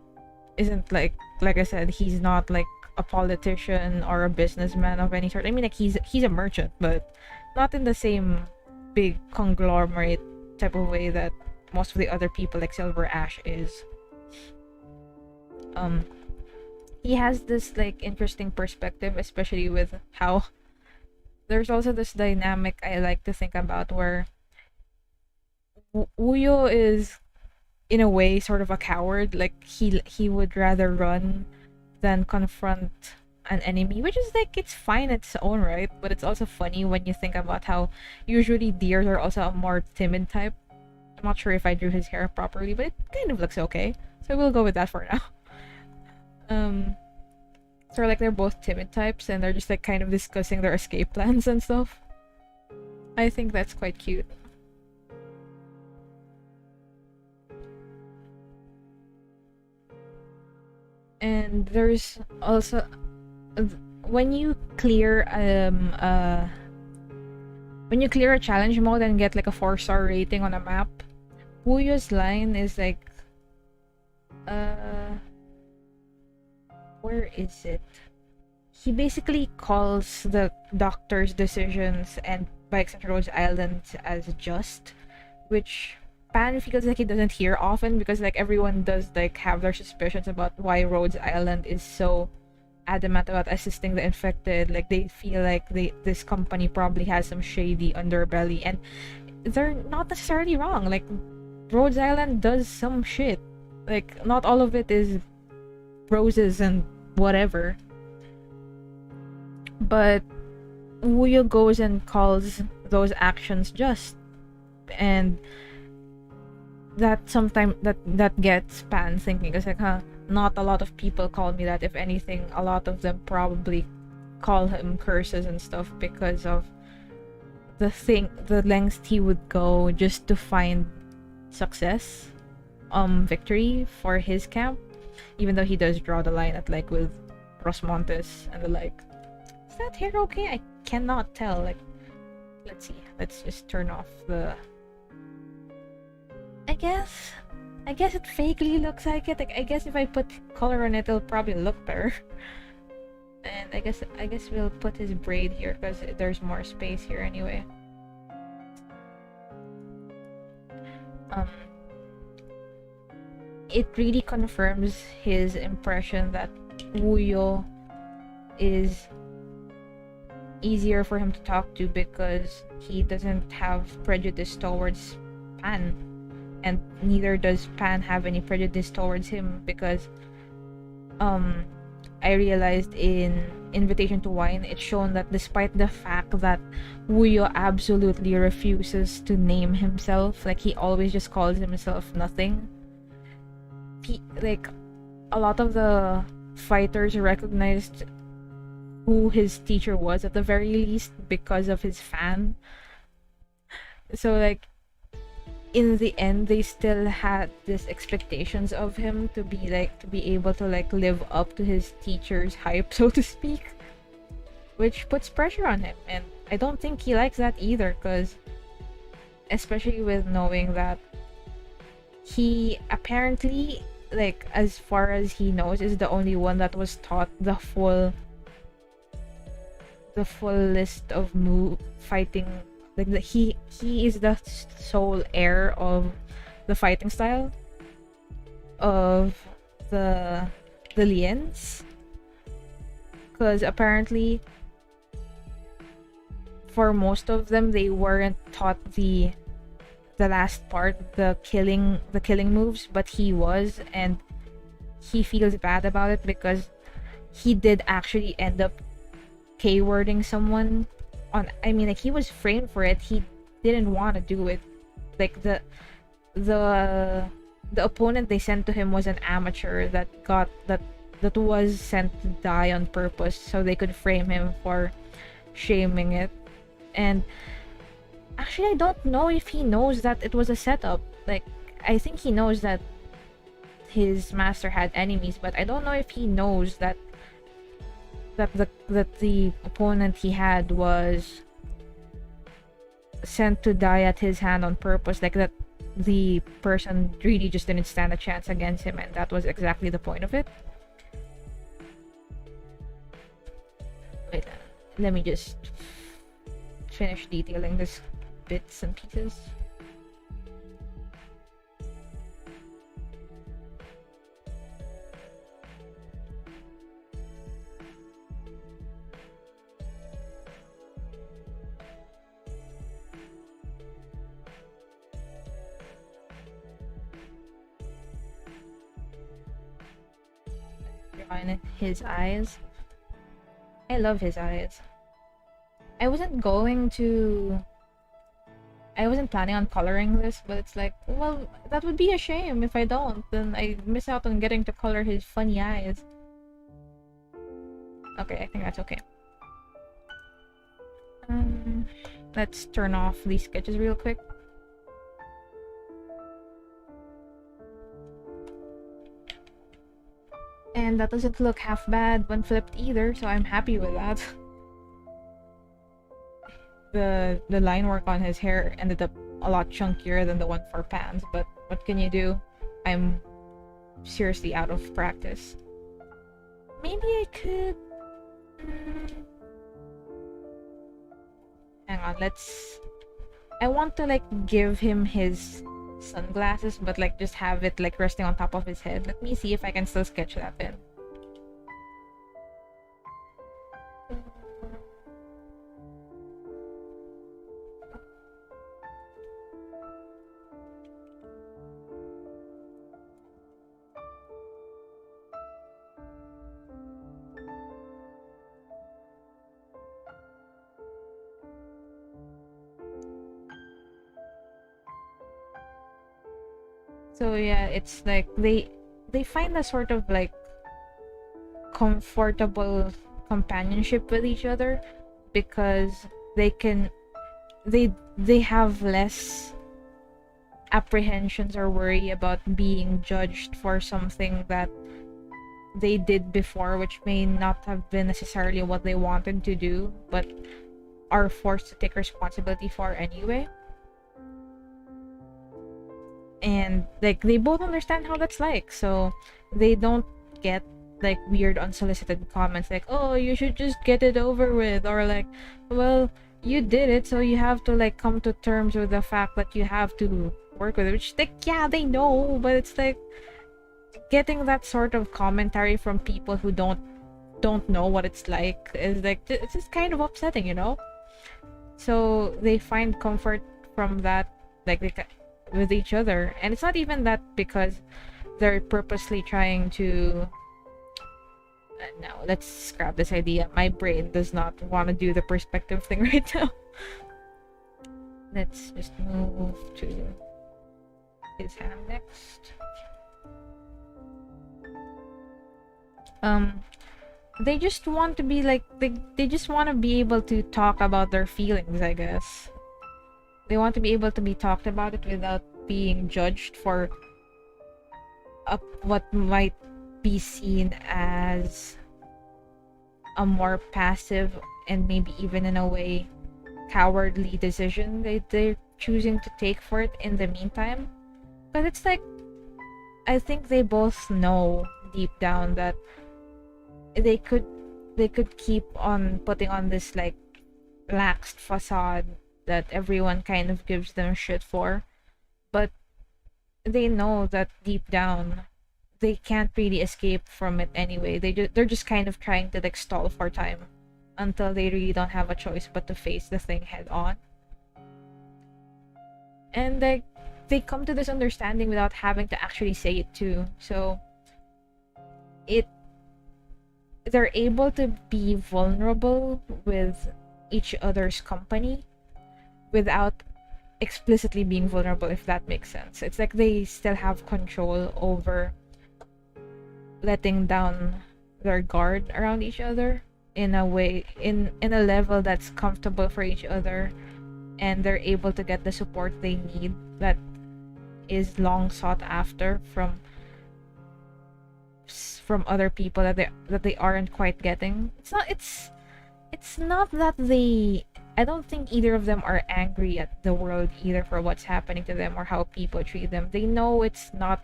like I said, he's not like a politician or a businessman of any sort. I mean, like, he's a merchant, but not in the same big conglomerate type of way that most of the other people like Silver Ash is. He has this like interesting perspective, especially with how there's also this dynamic I like to think about where Uyo is in a way sort of a coward. Like he would rather run than confront an enemy, which is like, it's fine in its own right, but it's also funny when you think about how usually deers are also a more timid type. I'm not sure if I drew his hair properly, but it kind of looks okay, so we'll go with that for now. So like they're both timid types and they're just like kind of discussing their escape plans and stuff. I think that's quite cute. And there's also when you clear a challenge mode and get like a 4-star rating on a map, Wuyo's line is like where is it? He basically calls the doctor's decisions and by extension Rhodes Island as just, which Pan feels like he doesn't hear often because like everyone does like have their suspicions about why Rhodes Island is so adamant about assisting the infected. Like they feel like this company probably has some shady underbelly, and they're not necessarily wrong. Like Rhodes Island does some shit. Like not all of it is roses and whatever. But Wuyo goes and calls those actions just, and that sometimes that gets Pan thinking. It's like, not a lot of people call me that. If anything, a lot of them probably call him curses and stuff because of the lengths he would go just to find success, victory for his camp, even though he does draw the line at like with Rosmontes and the like. Is that hair okay? I cannot tell. Like, let's see. Let's just turn off the. I guess it vaguely looks like it. Like, I guess if I put color on it, it'll probably look better. And I guess we'll put his braid here because there's more space here anyway. It really confirms his impression that Wuyo is easier for him to talk to because he doesn't have prejudice towards Pan, and neither does Pan have any prejudice towards him because I realized in Invitation to Wine, it's shown that despite the fact that Wuyo absolutely refuses to name himself, like he always just calls himself nothing, like a lot of the fighters recognized who his teacher was at the very least because of his fan. So like in the end they still had these expectations of him to be able to like live up to his teacher's hype, so to speak, which puts pressure on him, and I don't think he likes that either, because especially with knowing that he apparently, like as far as he knows, is the only one that was taught the full list of fighting. Like he is the sole heir of the fighting style of the Liens, because apparently for most of them they weren't taught the last part, the killing moves, but he was, and he feels bad about it because he did actually end up K-wording someone on. I mean, like he was framed for it. He didn't want to do it. Like the opponent they sent to him was an amateur that was sent to die on purpose so they could frame him for shaming it. And actually, I don't know if he knows that it was a setup. Like, I think he knows that his master had enemies, but I don't know if he knows that that the opponent he had was sent to die at his hand on purpose, like that the person really just didn't stand a chance against him, and that was exactly the point of it. Wait, let me just finish detailing this bits and pieces. Drawing his eyes. I love his eyes. I wasn't planning on coloring this, but it's like, well, that would be a shame if I don't. Then I miss out on getting to color his funny eyes. Okay, I think that's okay. Let's turn off these sketches real quick. And that doesn't look half bad when flipped either, so I'm happy with that. The line work on his hair ended up a lot chunkier than the one for Pans, but what can you do? I'm seriously out of practice. Maybe I could... Hang on, I want to like give him his sunglasses, but like just have it like resting on top of his head. Let me see if I can still sketch that in. So yeah, it's like they find a sort of like comfortable companionship with each other because they have less apprehensions or worry about being judged for something that they did before, which may not have been necessarily what they wanted to do, but are forced to take responsibility for anyway. And like they both understand how that's like, so they don't get like weird unsolicited comments like, oh, you should just get it over with, or like, well, you did it, so you have to like come to terms with the fact that you have to work with it, which like, yeah, they know, but it's like getting that sort of commentary from people who don't know what it's like is like, it's just kind of upsetting, you know. So they find comfort from that, like with each other, and it's not even that because they're purposely trying to no, let's scrap this idea. My brain does not want to do the perspective thing right now. Let's just move to his hand next. They just want to be like, they just want to be able to talk about their feelings, I guess. They want to be able to be talked about it without being judged for what might be seen as a more passive and maybe even in a way cowardly decision they're choosing to take for it in the meantime. But it's like, I think they both know deep down that they could keep on putting on this like laxed facade that everyone kind of gives them shit for, but they know that deep down they can't really escape from it anyway. They're just kind of trying to like stall for time until they really don't have a choice but to face the thing head on. And like they come to this understanding without having to actually say it too. So they're able to be vulnerable with each other's company without explicitly being vulnerable, if that makes sense. It's like they still have control over letting down their guard around each other in a way, in a level that's comfortable for each other, and they're able to get the support they need that is long sought after from gifts from other people that they aren't quite getting. It's not that they, I don't think either of them are angry at the world either for what's happening to them or how people treat them. They know it's not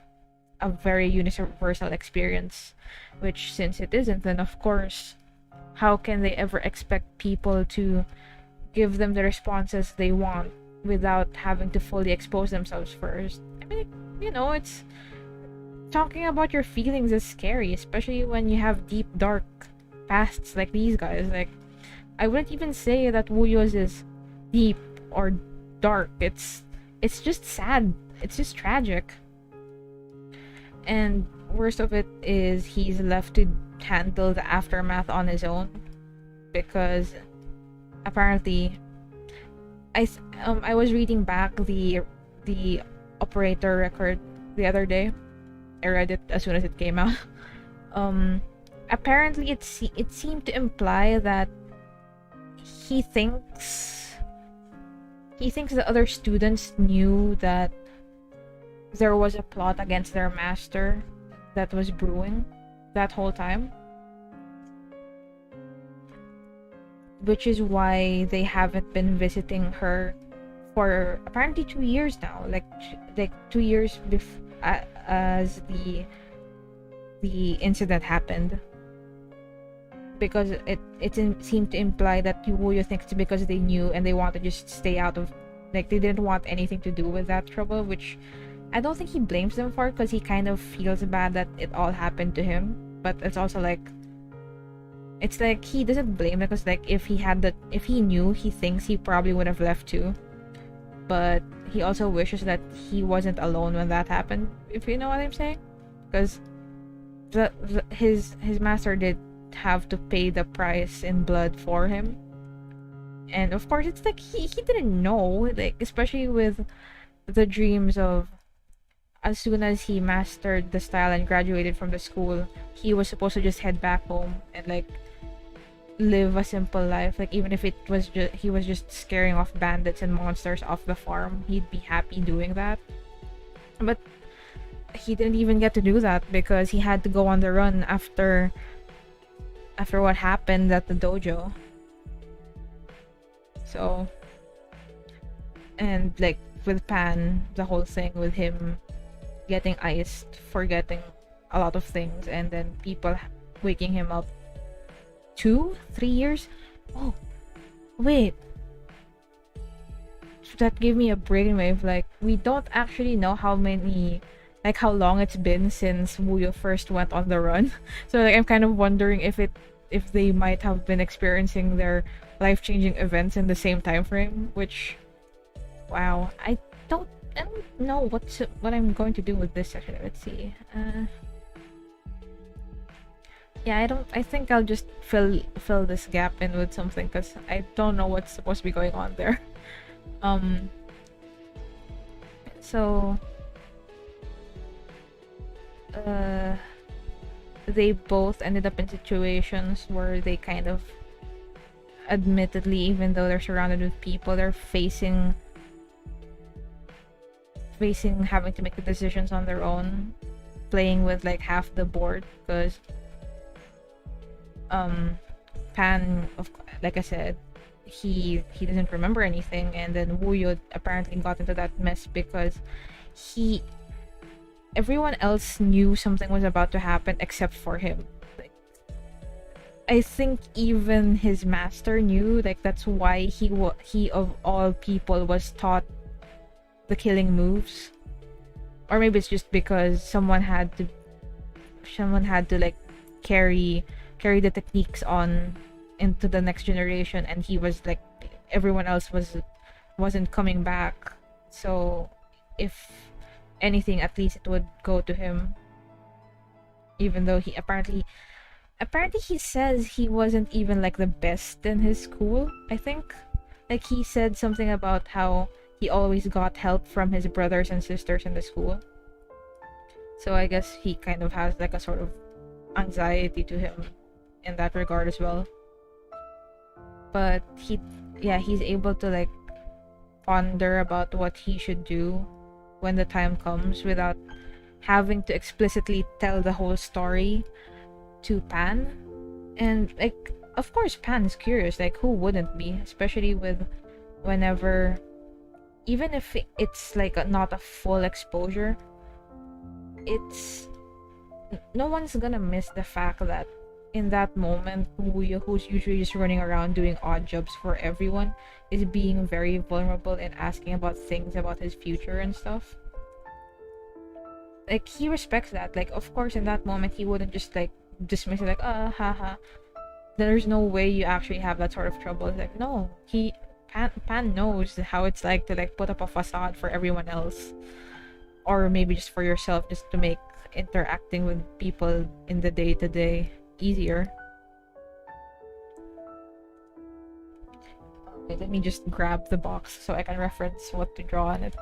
a very universal experience, which since it isn't, then of course, how can they ever expect people to give them the responses they want without having to fully expose themselves first? I mean, it's talking about your feelings is scary, especially when you have deep, dark pasts like these guys. Like, I wouldn't even say that Wuyo's is deep or dark. It's just sad. It's just tragic. And worst of it is he's left to handle the aftermath on his own, because apparently I was reading back the operator record the other day. I read it as soon as it came out. Apparently it seemed to imply that he thinks the other students knew that there was a plot against their master that was brewing that whole time, which is why they haven't been visiting her for apparently 2 years now, like 2 years as the incident happened, because it seemed to imply that Yuuyo thinks it's because they knew and they want to just stay out of, like, they didn't want anything to do with that trouble, which I don't think he blames them for, because he kind of feels bad that it all happened to him. But it's also like, it's like he doesn't blame them, because like if he knew, he thinks he probably would have left too. But he also wishes that he wasn't alone when that happened, if you know what I'm saying, because his master did have to pay the price in blood for him. And of course it's like he didn't know, like, especially with the dreams of, as soon as he mastered the style and graduated from the school, he was supposed to just head back home and like live a simple life. Like, even if it was just he was just scaring off bandits and monsters off the farm, he'd be happy doing that. But he didn't even get to do that, because he had to go on the run after what happened at the dojo. So, and like with Pan, the whole thing with him getting iced, forgetting a lot of things, and then people waking him up 2-3 years. Oh wait, that gave me a brainwave. Like, we don't actually know how long it's been since Wuyo first went on the run. So like, I'm kind of wondering if they might have been experiencing their life-changing events in the same time frame, which, wow, I don't know what I'm going to do with this section. Let's see. Yeah, I think I'll just fill this gap in with something, because I don't know what's supposed to be going on there. So they both ended up in situations where they kind of, admittedly, even though they're surrounded with people, they're facing having to make the decisions on their own, playing with like half the board, because Pan, like I said, he doesn't remember anything, and then Wuyo apparently got into that mess because everyone else knew something was about to happen except for him. Like, I think even his master knew, like, that's why he of all people was taught the killing moves. Or maybe it's just because someone had to like carry the techniques on into the next generation, and he was like, everyone else wasn't coming back, so if anything, at least it would go to him. Even though he apparently he says he wasn't even like the best in his school. I think, like, he said something about how he always got help from his brothers and sisters in the school. So I guess he kind of has like a sort of anxiety to him in that regard as well. But he's able to like ponder about what he should do when the time comes without having to explicitly tell the whole story to Pan. And like, of course Pan is curious, like who wouldn't be, especially with whenever, even if it's like not a full exposure, it's no one's gonna miss the fact that in that moment, who's usually just running around doing odd jobs for everyone, is being very vulnerable and asking about things about his future and stuff. Like, he respects that. Like, of course, in that moment, he wouldn't just like dismiss it, like, haha. There's no way you actually have that sort of trouble. It's like, no, Pan knows how it's like to like put up a facade for everyone else, or maybe just for yourself, just to make interacting with people in the day-to-day easier. Okay, let me just grab the box so I can reference what to draw on it.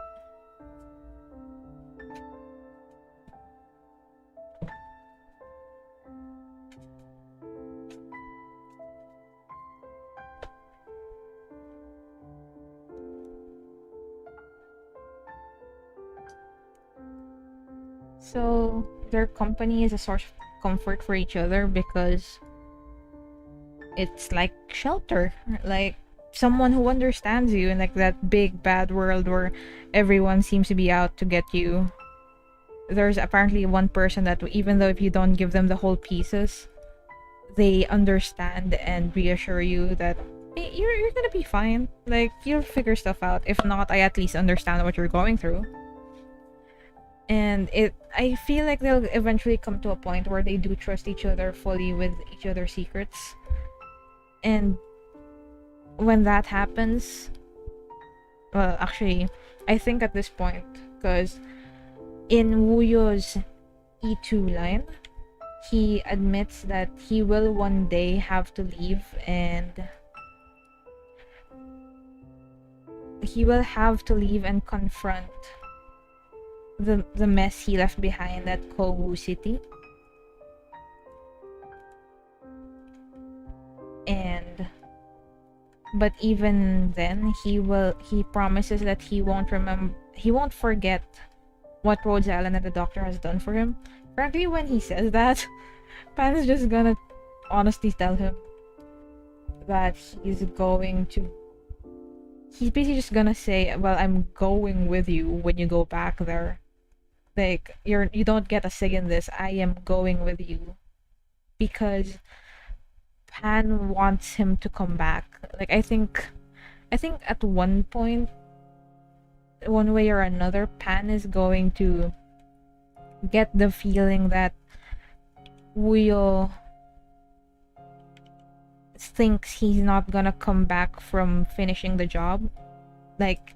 So their company is a source of comfort for each other because it's like shelter, like someone who understands you in like that big bad world where everyone seems to be out to get you. There's apparently one person that even though if you don't give them the whole pieces, they understand and reassure you that, hey, you're gonna be fine, like you'll figure stuff out. If not, I at least understand what you're going through. And I feel like they'll eventually come to a point where they do trust each other fully with each other's secrets. And when that happens, well, actually, I think at this point, because in Wuyo's E2 line, he admits that he will one day have to leave, and he will have to leave and confront the mess he left behind at Kowu City. But even then, he promises that he won't forget what Rhodes Island and the doctor has done for him. Frankly, when he says that, Pan is just gonna honestly tell him that he's basically just gonna say, well, I'm going with you when you go back there. Like, you don't get a say in this. I am going with you. Because Pan wants him to come back. Like, I think at one point, one way or another, Pan is going to get the feeling that Wuyo thinks he's not gonna come back from finishing the job. Like,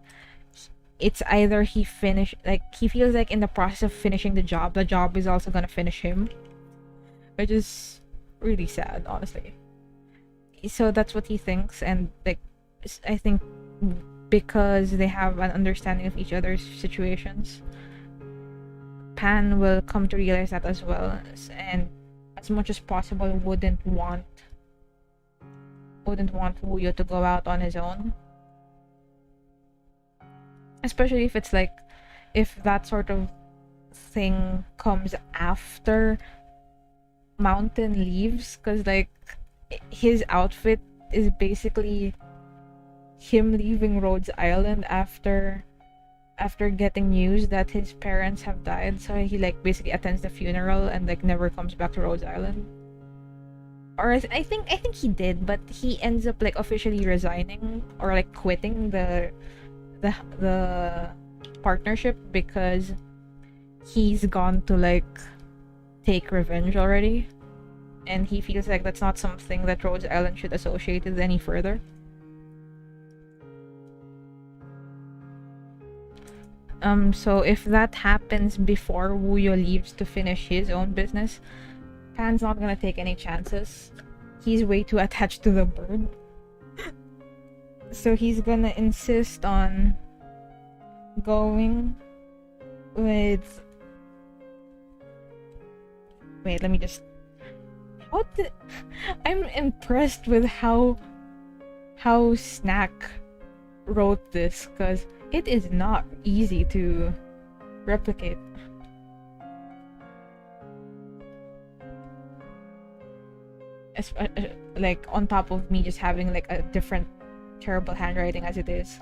it's either he feels like in the process of finishing the job is also gonna finish him, which is really sad, honestly. So that's what he thinks, and like, I think because they have an understanding of each other's situations, Pan will come to realize that as well, and as much as possible wouldn't want Wuyo to go out on his own. Especially if it's like, if that sort of thing comes after Mountain leaves, because like his outfit is basically him leaving Rhodes Island after getting news that his parents have died. So he like basically attends the funeral and like never comes back to Rhodes Island. Or I think he did, but he ends up like officially resigning or like quitting the partnership because he's gone to like take revenge already, and he feels like that's not something that Rhodes Island should associate with any further. So if that happens before Wuyo leaves to finish his own business, Pan's not gonna take any chances. He's way too attached to the bird. So he's gonna insist on going with... Wait, let me just... I'm impressed with how Snack wrote this, because it is not easy to replicate. like on top of me just having like a different terrible handwriting as it is.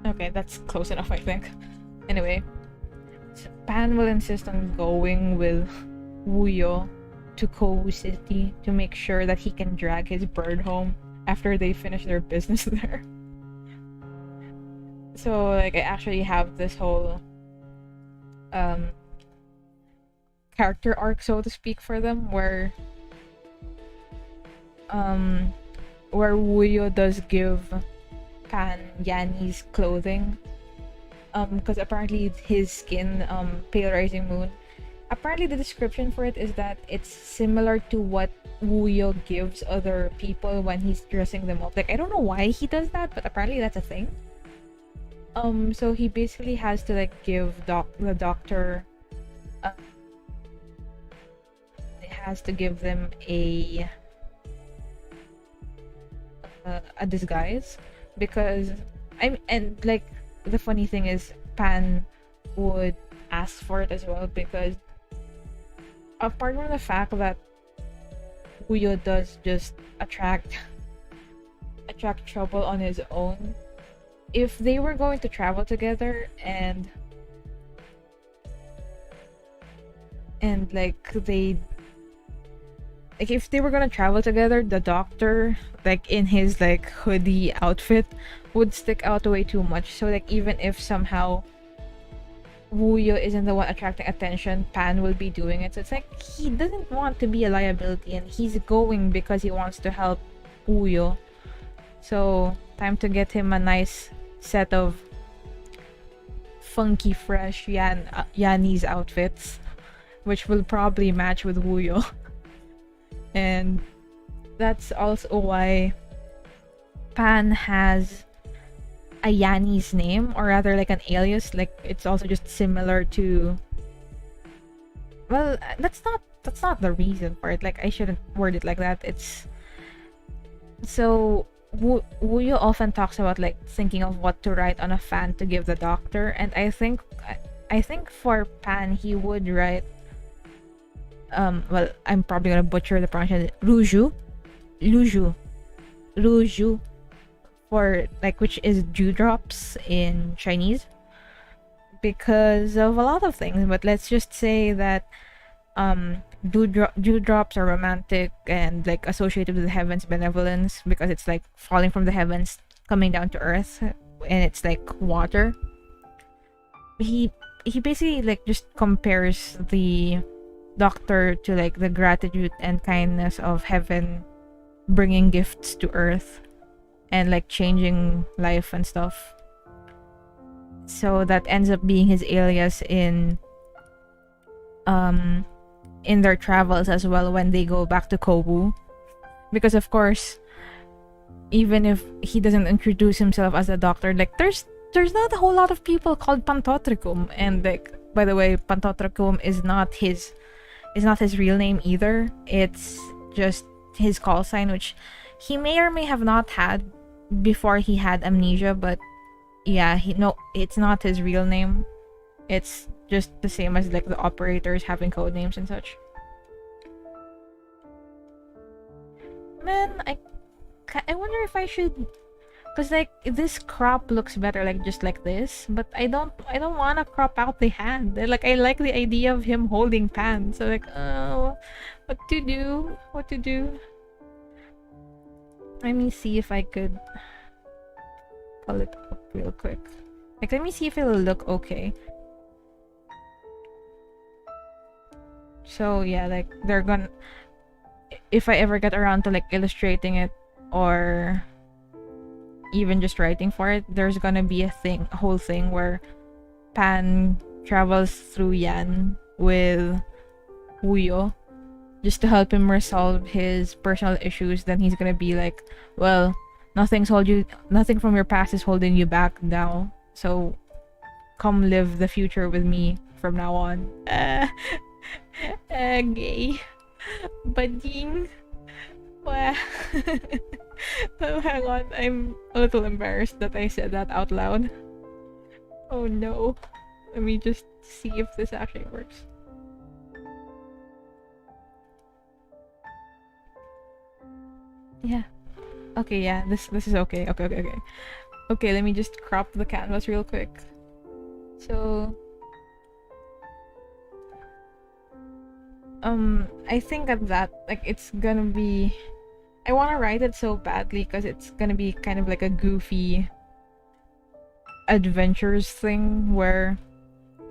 Okay, that's close enough, I think. Anyway, Pan will insist on going with Wuyo to Kowu City to make sure that he can drag his bird home after they finish their business there. So, like, I actually have this whole character arc, so to speak, for them, where Wuyo does give Pan Yanni's clothing, because apparently his skin, pale rising moon, apparently the description for it is that it's similar to what Wuyo gives other people when he's dressing them up. Like, I don't know why he does that, but apparently that's a thing. So he basically has to like give the doctor, it has to give them a disguise, because and like the funny thing is Pan would ask for it as well, because apart from the fact that Wuyo does just attract trouble on his own, if they were going to travel together and like if they were gonna travel together, the doctor, like in his like hoodie outfit, would stick out way too much. So like even if somehow Wuyo isn't the one attracting attention, Pan will be doing it. So it's like he doesn't want to be a liability, and he's going because he wants to help Wuyo. So time to get him a nice set of funky, fresh Yanni's outfits, which will probably match with Wuyo. And that's also why Pan has a Yanni's name, or rather like an alias. Like it's also just similar to, well, that's not the reason for it. Like I shouldn't word it like that. It's so Wuyo often talks about like thinking of what to write on a fan to give the doctor, and I think for Pan he would write well, I'm probably gonna butcher the pronunciation, Ruju, for like, which is dewdrops in Chinese, because of a lot of things. But let's just say that dewdrops are romantic and like associated with the heavens benevolence, because it's like falling from the heavens coming down to earth, and it's like water. He basically like just compares the doctor to like the gratitude and kindness of heaven bringing gifts to earth and like changing life and stuff. So that ends up being his alias in their travels as well when they go back to Kobu, because of course even if he doesn't introduce himself as a doctor, like there's not a whole lot of people called Pantotricum, and like by the way, Pantotricum is not his real name either. It's just his call sign, which he may or may have not had before he had amnesia. But yeah, it's not his real name. It's just the same as like the operators having code names and such. Man, I wonder if I should, because like this crop looks better like just like this, but I don't want to crop out the hand. Like I like the idea of him holding Pan, so like what to do. Let me see if I could pull it up real quick. Like let me see if it'll look okay. So yeah, like they're gonna, if I ever get around to like illustrating it or even just writing for it, there's gonna be a whole thing where Pan travels through Yan with Wuyo just to help him resolve his personal issues. Then he's gonna be like, well, nothing from your past is holding you back now, so come live the future with me from now on. Gay. Bading. Well, oh, hang on. I'm a little embarrassed that I said that out loud. Oh no. Let me just see if this actually works. Yeah. Okay, yeah, this is okay. Okay. Okay, let me just crop the canvas real quick. So I think at that, like, it's gonna be, I want to write it so badly because it's gonna be kind of like a goofy adventures thing where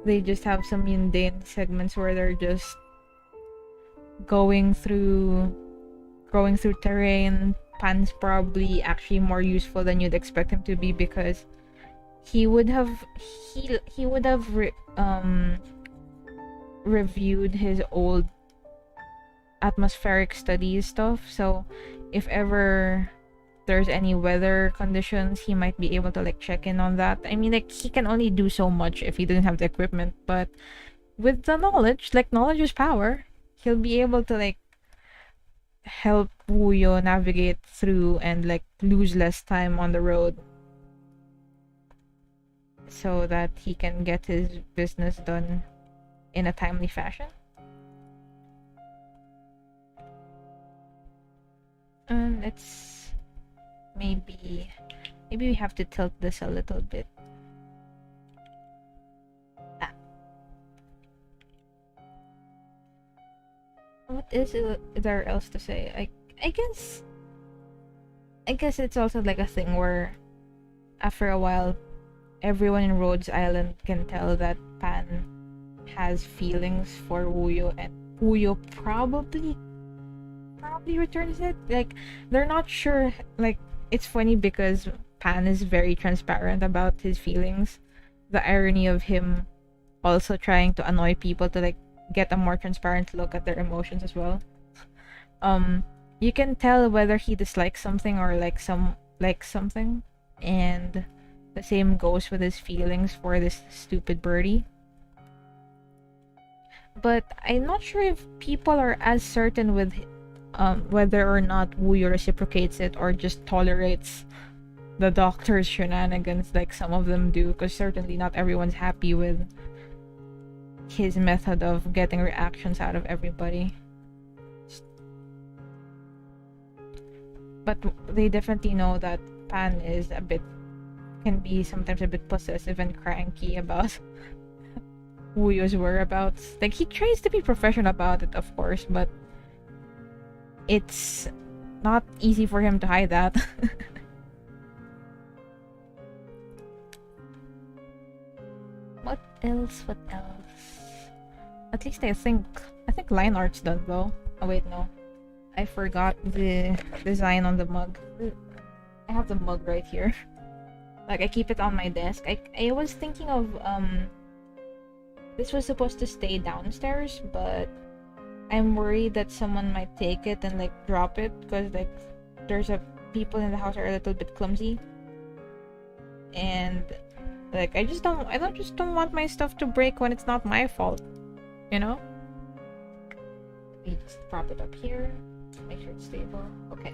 they just have some mundane segments where they're just going through terrain. Pan's probably actually more useful than you'd expect him to be because he would have he would have reviewed his old atmospheric studies stuff, so if ever there's any weather conditions, he might be able to like check in on that. I mean, like, he can only do so much if he didn't have the equipment, but with the knowledge, like, knowledge is power, he'll be able to like help Wuyo navigate through and like lose less time on the road so that he can get his business done in a timely fashion. It's maybe we have to tilt this a little bit. What is there else to say? I guess it's also like a thing where after a while everyone in Rhodes Island can tell that Pan has feelings for Wuyo, and Wuyo probably returns it. Like, they're not sure. Like, it's funny because Pan is very transparent about his feelings. The irony of him also trying to annoy people to like get a more transparent look at their emotions as well. You can tell whether he dislikes something or likes something, and the same goes with his feelings for this stupid birdie. But I'm not sure if people are as certain with whether or not Wuyo reciprocates it or just tolerates the doctor's shenanigans like some of them do, because certainly not everyone's happy with his method of getting reactions out of everybody. But they definitely know that Pan is can be sometimes a bit possessive and cranky about Wuyo's whereabouts. Like, he tries to be professional about it, of course, but it's not easy for him to hide that. What else? At least I think line art's done though. Oh wait, no. I forgot the design on the mug. I have the mug right here. Like, I keep it on my desk. I was thinking of this was supposed to stay downstairs, but I'm worried that someone might take it and like drop it because like there's people in the house are a little bit clumsy, and like I just don't want my stuff to break when it's not my fault, you know? Let me just prop it up here, make sure it's stable. Okay.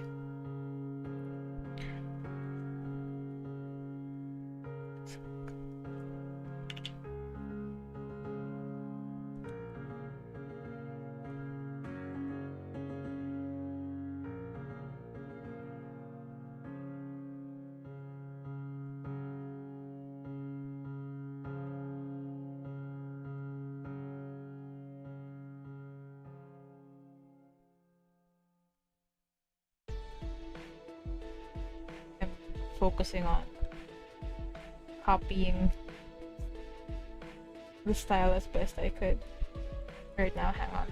Focusing on copying the style as best I could right now. Hang on.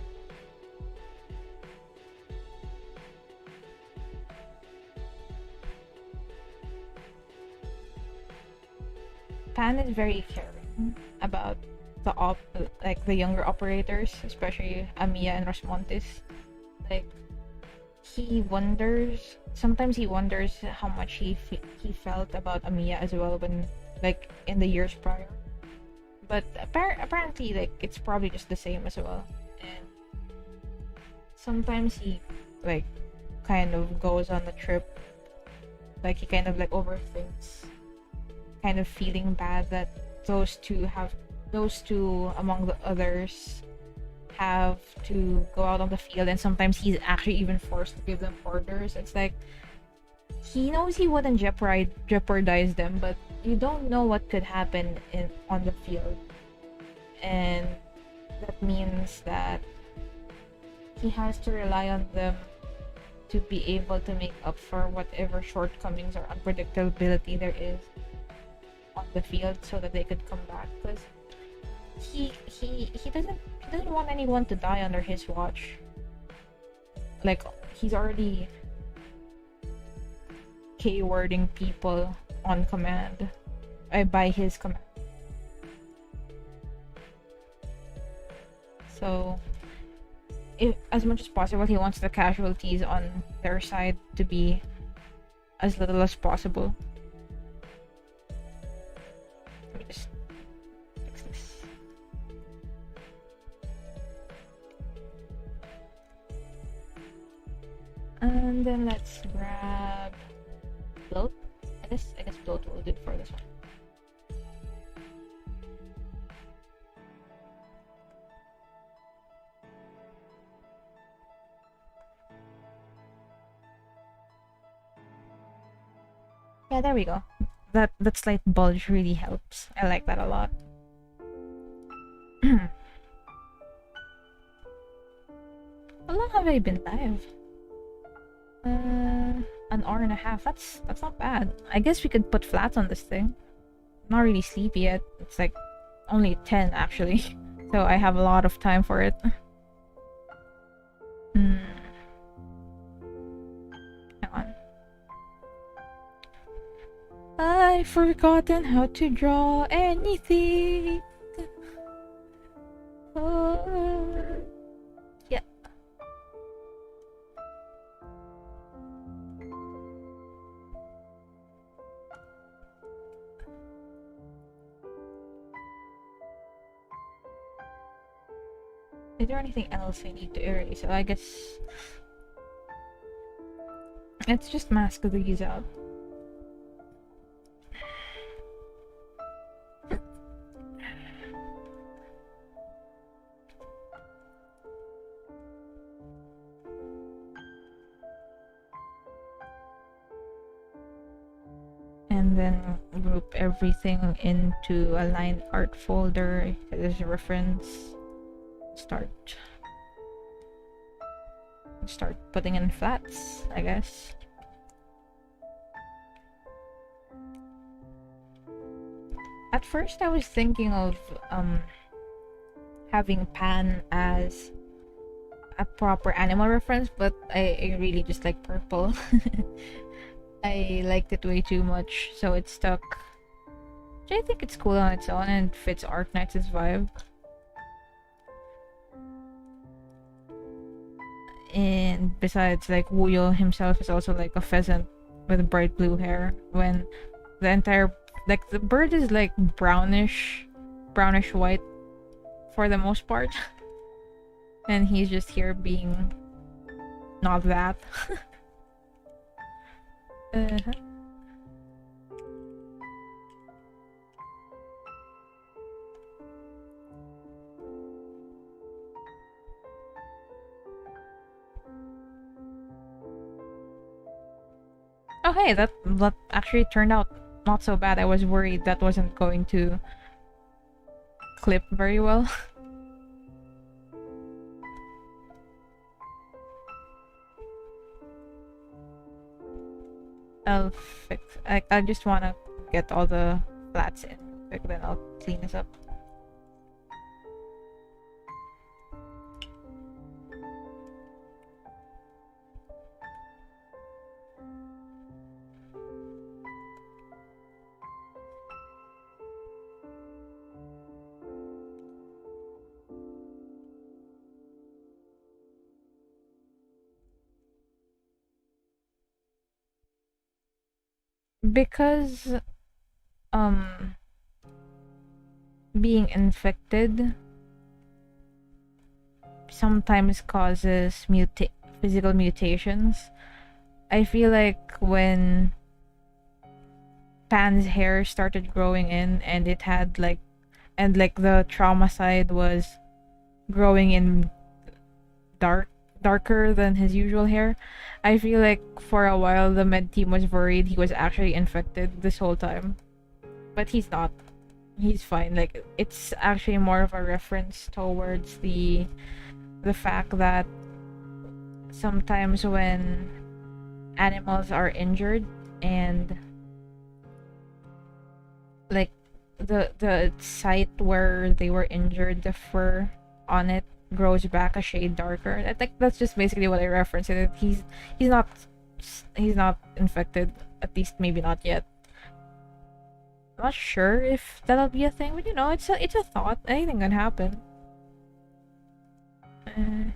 Pan is very caring about the younger operators, especially Amiya and Rosmontes. Like, sometimes he wonders how much he felt about Amiya as well when, like, in the years prior. But apparently, like, it's probably just the same as well. And sometimes he, like, kind of goes on the trip. Like he kind of like overthinks, kind of feeling bad that those two among the others have to go out on the field, and sometimes he's actually even forced to give them orders. It's like he knows he wouldn't jeopardize them, but you don't know what could happen in on the field, and that means that he has to rely on them to be able to make up for whatever shortcomings or unpredictability there is on the field, so that they could come back. Because he doesn't want anyone to die under his watch. Like he's already K-wording people on command, by his command. So if, as much as possible, he wants the casualties on their side to be as little as possible. Let me just fix this. And then let's grab float. I guess float will do for this one. Yeah, there we go. That slight bulge really helps. I like that a lot. How long have I been live? An hour and a half. That's not bad. I guess we could put flats on this thing. I'm not really sleepy yet. It's like only 10 actually. So I have a lot of time for it. Hang on. I've forgotten how to draw anything. Oh. Yeah. Is there anything else I need to erase? So I guess let's just mask these out. And then group everything into a line art folder as a reference. Start putting in flats, I guess. At first I was thinking of having pan as a proper animal reference, but I really just like purple. I liked it way too much, so it stuck. Which I think it's cool on its own and fits Arknight's vibe. And besides, like, Wuyo himself is also like a pheasant with bright blue hair, when the entire, like, the bird is like brownish white for the most part. And he's just here being not that. Oh hey, that actually turned out not so bad. I was worried that wasn't going to clip very well. I'll fix. I just want to get all the flats in quick, then I'll clean this up. Because being infected sometimes causes physical mutations. I feel like when Pan's hair started growing in and it had like and like the trauma side was growing in darker than his usual hair. I feel like for a while the med team was worried he was actually infected this whole time. But he's not. He's fine. Like it's actually more of a reference towards the fact that sometimes when animals are injured and like the site where they were injured, the fur on it grows back a shade darker. I think that's just basically what I referenced. That he's not he's not infected, at least maybe not yet. I'm not sure if that'll be a thing, but you know, it's a thought. Anything can happen. Uh,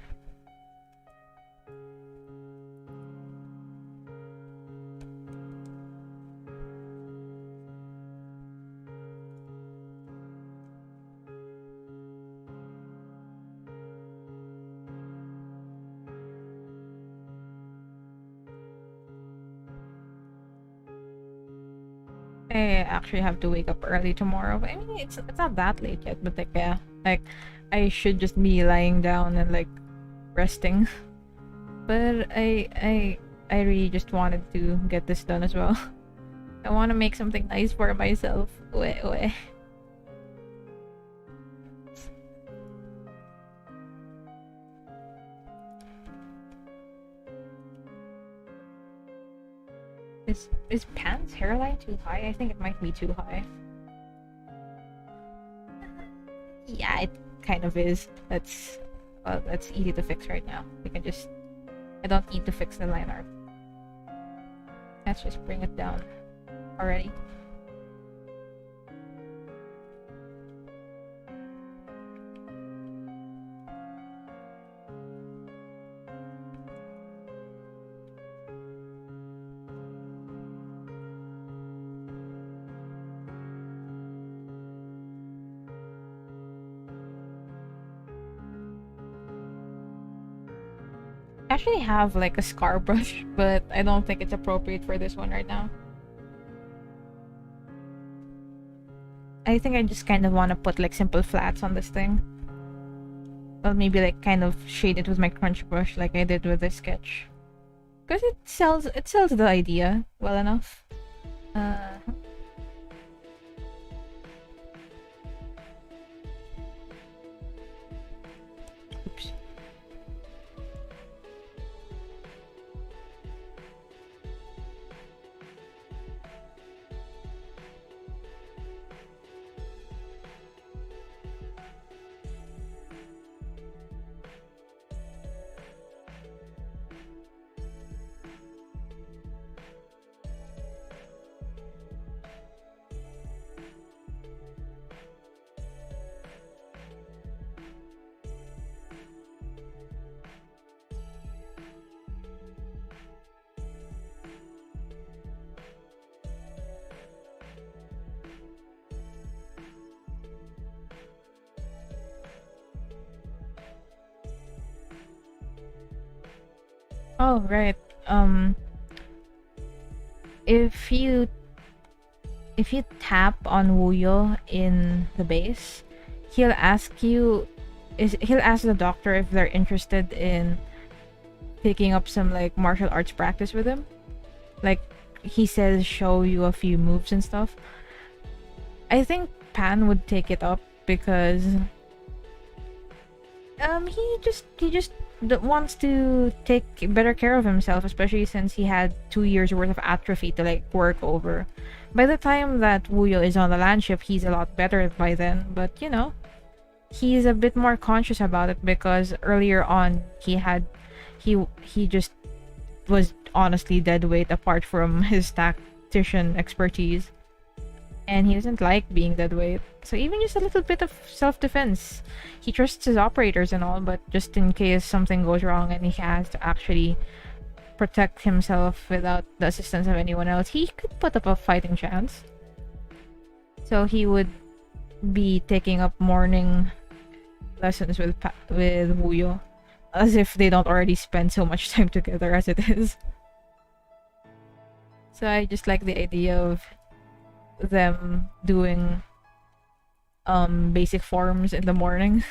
I actually have to wake up early tomorrow. But I mean, it's not that late yet, but like yeah, like I should just be lying down and like resting. But I really just wanted to get this done as well. I want to make something nice for myself. Wait, wait. Is Pan's hairline too high? I think it might be too high. Yeah, it kind of is. That's well, that's easy to fix right now. We can just I don't need to fix the line art. Let's just bring it down already. I actually have like a scar brush, but I don't think it's appropriate for this one right now. I think I just kind of want to put like simple flats on this thing. Well, maybe like kind of shade it with my crunch brush like I did with this sketch. Because it sells the idea well enough. Uh, oops. Oh, right. If you if you tap on Wuyo in the base, he'll ask you he'll ask the doctor if they're interested in picking up some like martial arts practice with him. Like he says show you a few moves and stuff. I think Pan would take it up because he just wants to take better care of himself, especially since he had 2 years worth of atrophy to like work over. By the time that Wuyo is on the land ship, he's a lot better by then, but you know, he's a bit more conscious about it because earlier on he just was honestly dead weight apart from his tactician expertise, and he doesn't like being dead weight. So even just a little bit of self-defense. He trusts his operators and all, but just in case something goes wrong and he has to actually protect himself without the assistance of anyone else, he could put up a fighting chance. So he would be taking up morning lessons with Wuyo, as if they don't already spend so much time together as it is. So I just like the idea of them doing basic forms in the morning.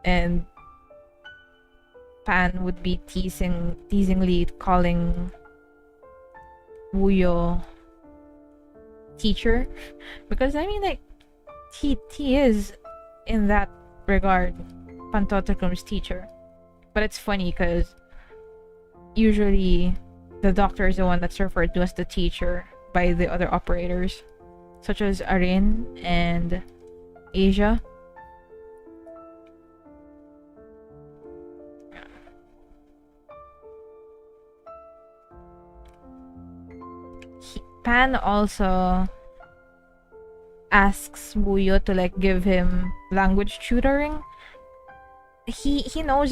And Pan would be teasingly calling Wuyo teacher, because I mean, like, he is in that regard Pantotekum's teacher. But it's funny because usually the doctor is the one that's referred to as the teacher by the other operators, such as Arin and Asia. Pan also asks Buyo to like give him language tutoring. He knows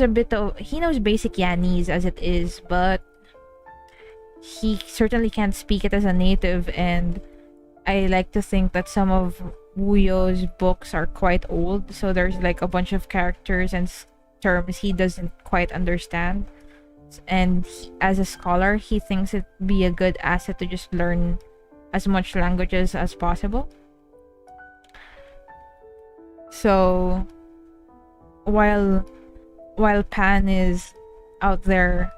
he knows basic Yanese as it is, but he certainly can't speak it as a native, and I like to think that some of Wuyo's books are quite old, so there's like a bunch of characters and terms he doesn't quite understand. And as a scholar, he thinks it'd be a good asset to just learn as much languages as possible. So while Pan is out there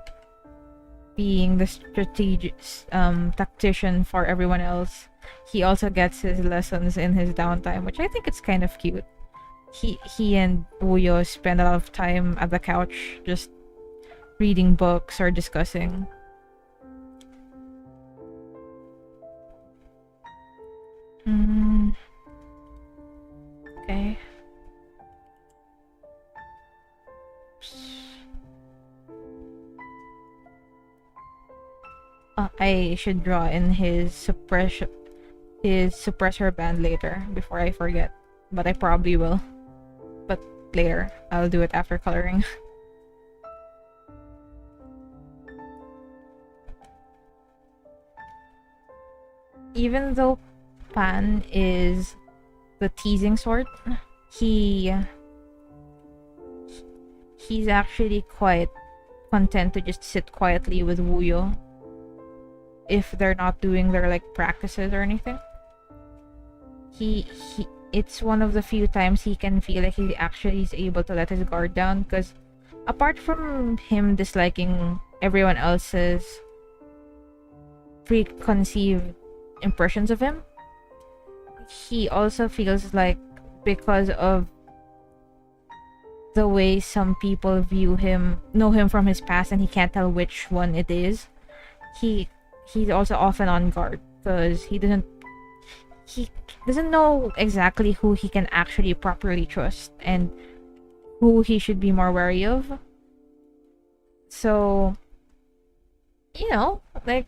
being the strategic tactician for everyone else, he also gets his lessons in his downtime, which I think it's kind of cute. He and Buyo spend a lot of time at the couch just reading books or discussing. Okay. I should draw in his suppressor band later before I forget, but I probably will. But later, I'll do it after coloring. Even though Pan is the teasing sort, he's actually quite content to just sit quietly with Wuyo if they're not doing their like practices or anything. It's one of the few times he can feel like he actually is able to let his guard down, because apart from him disliking everyone else's preconceived impressions of him, he also feels like, because of the way some people know him from his past, and he can't tell which one it is, he's also often on guard because he doesn't know exactly who he can actually properly trust and who he should be more wary of. So, like,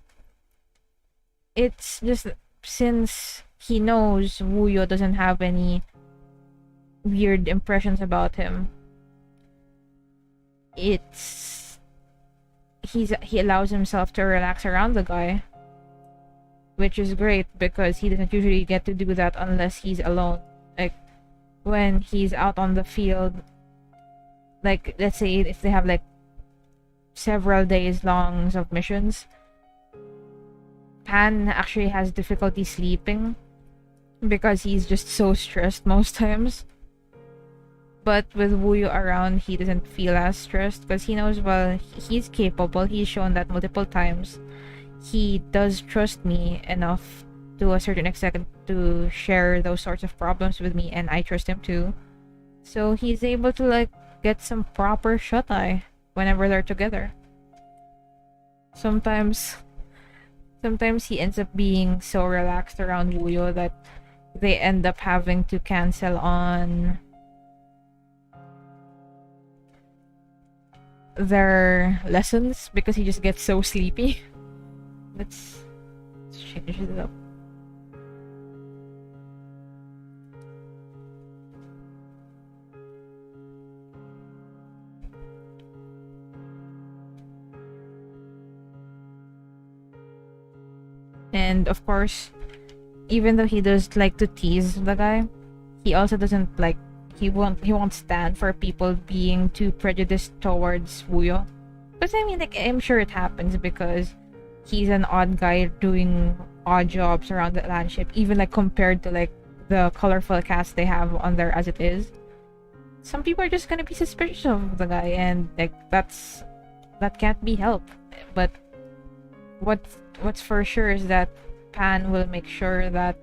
it's just since he knows Wuyo doesn't have any weird impressions about him, he allows himself to relax around the guy, which is great because he doesn't usually get to do that unless he's alone. Like, when he's out on the field, like, let's say if they have like several days longs of missions, Pan actually has difficulty sleeping because he's just so stressed most times. But with Wuyo around, he doesn't feel as stressed because he knows, well, he's capable. He's shown that multiple times. He does trust me enough to a certain extent to share those sorts of problems with me, and I trust him too. So he's able to like get some proper shut-eye whenever they're together. Sometimes he ends up being so relaxed around Wuyo that they end up having to cancel on their lessons because he just gets so sleepy. Let's change it up. And of course, even though he does like to tease the guy, he also doesn't like, he won't stand for people being too prejudiced towards Wuyo. But I mean, like, I'm sure it happens because he's an odd guy doing odd jobs around the landship, even like compared to like the colorful cast they have on there as it is. Some people are just gonna be suspicious of the guy, and like that can't be helped. But what's for sure is that Pan will make sure that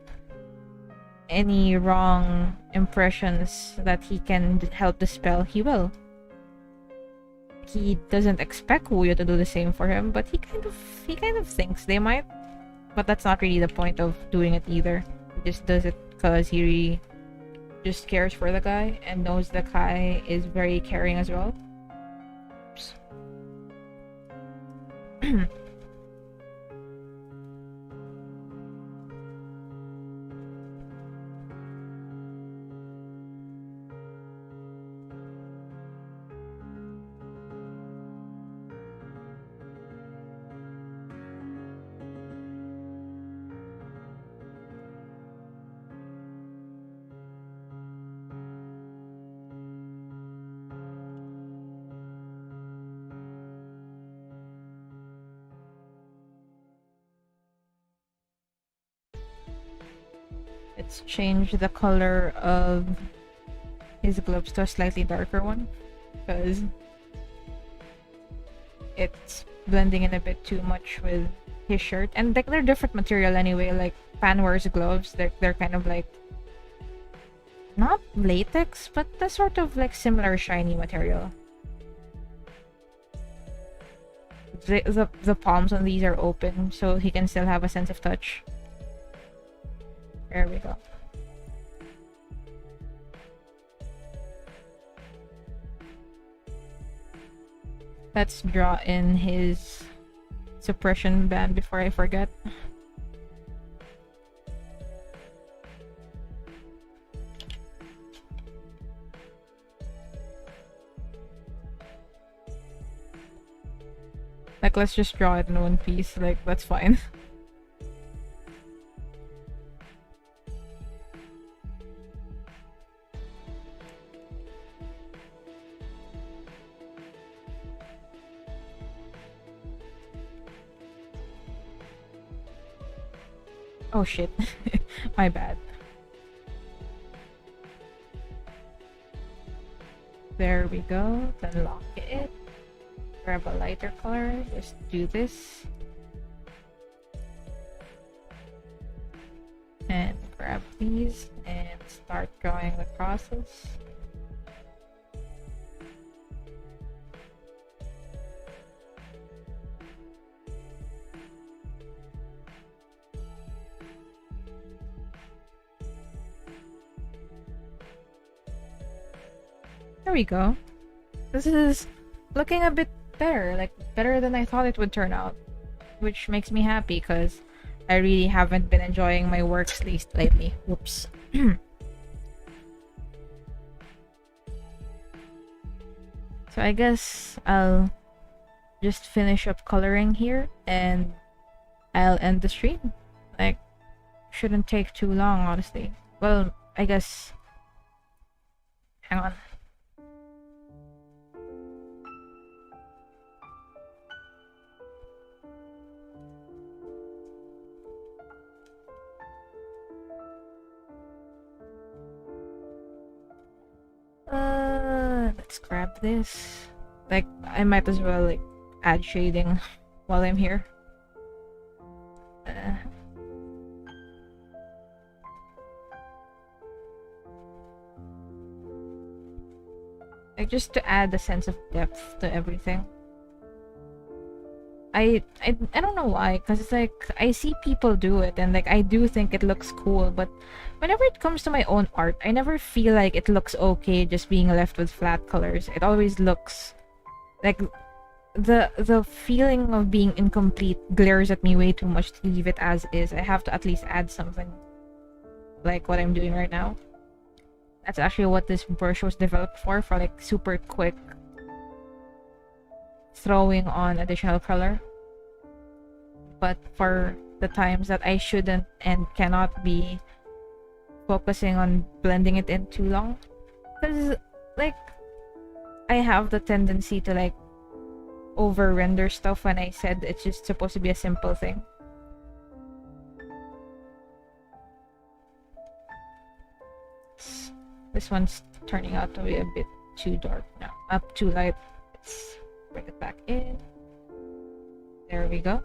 any wrong impressions that he can help dispel, he will. He doesn't expect Huyo to do the same for him, but he kind of thinks they might. But that's not really the point of doing it either. He just does it because he really just cares for the guy and knows the guy is very caring as well. Oops. Let's change the color of his gloves to a slightly darker one, because it's blending in a bit too much with his shirt. And like they're different material anyway. Like Pan wears gloves, they're kind of like not latex, but the sort of like similar shiny material. The palms on these are open, so he can still have a sense of touch. There we go. Let's draw in his suppression band before I forget. Like, let's just draw it in one piece. Like, that's fine. Oh shit. My bad. There we go. Then lock it. Grab a lighter color. Just do this. And grab these and start drawing the crosses. There we go. This is looking a bit better, like better than I thought it would turn out, which makes me happy because I really haven't been enjoying my work lately. Whoops. So I guess I'll just finish up coloring here and I'll end the stream. Like, shouldn't take too long, honestly. Well, I guess... Hang on. Let's grab this. Like, I might as well like add shading while I'm here. Like, just to add a sense of depth to everything. I don't know why, because it's like I see people do it and like I do think it looks cool, but whenever it comes to my own art, I never feel like it looks okay just being left with flat colors. It always looks like the feeling of being incomplete glares at me way too much to leave it as is. I have to at least add something, like what I'm doing right now. That's actually what this brush was developed for like super quick throwing on additional color. But for the times that I shouldn't and cannot be focusing on blending it in too long, because like I have the tendency to like over render stuff when I said it's just supposed to be a simple thing. This one's turning out to be a bit too dark now. Up too light. Let's bring it back in. There we go.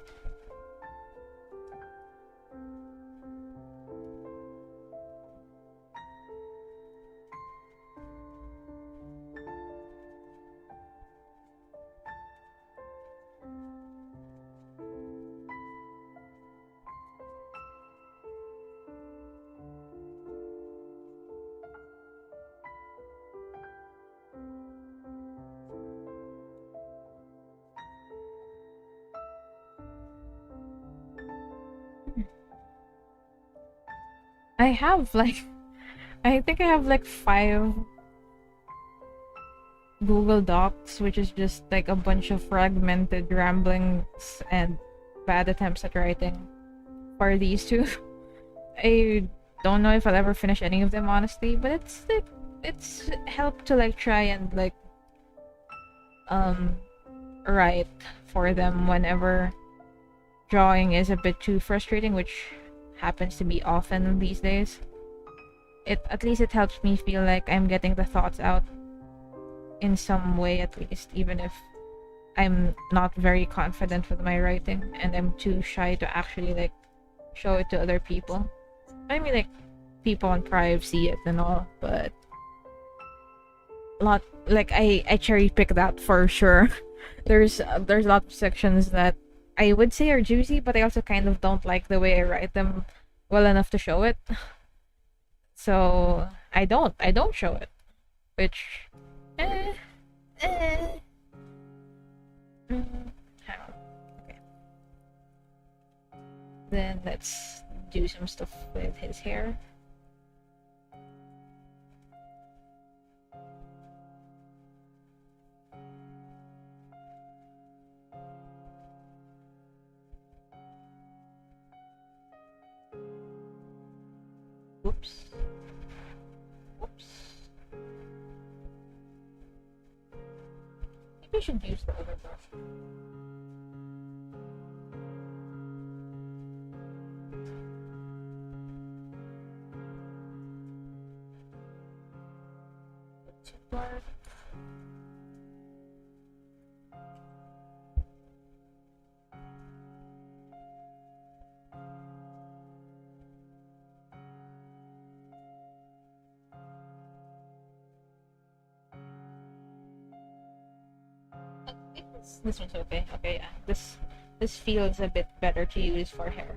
I have like, I think I have like 5 Google Docs, which is just like a bunch of fragmented ramblings and bad attempts at writing for these two. I don't know if I'll ever finish any of them, honestly, but it's like, it's helped to like try and like write for them whenever drawing is a bit too frustrating, which happens to be often these days. At least it helps me feel like I'm getting the thoughts out in some way, at least, even if I'm not very confident with my writing and I'm too shy to actually like show it to other people. I mean, like, people on Prive see it and all, but lot like I cherry pick that for sure. There's a lot of sections that I would say are juicy, but I also kind of don't like the way I write them well enough to show it. So I don't show it, which hang on. Okay. Then let's do some stuff with his hair. Whoops. Whoops. Maybe I should use the other brush. Too dark. This one's okay. Okay, yeah. This feels a bit better to use for hair.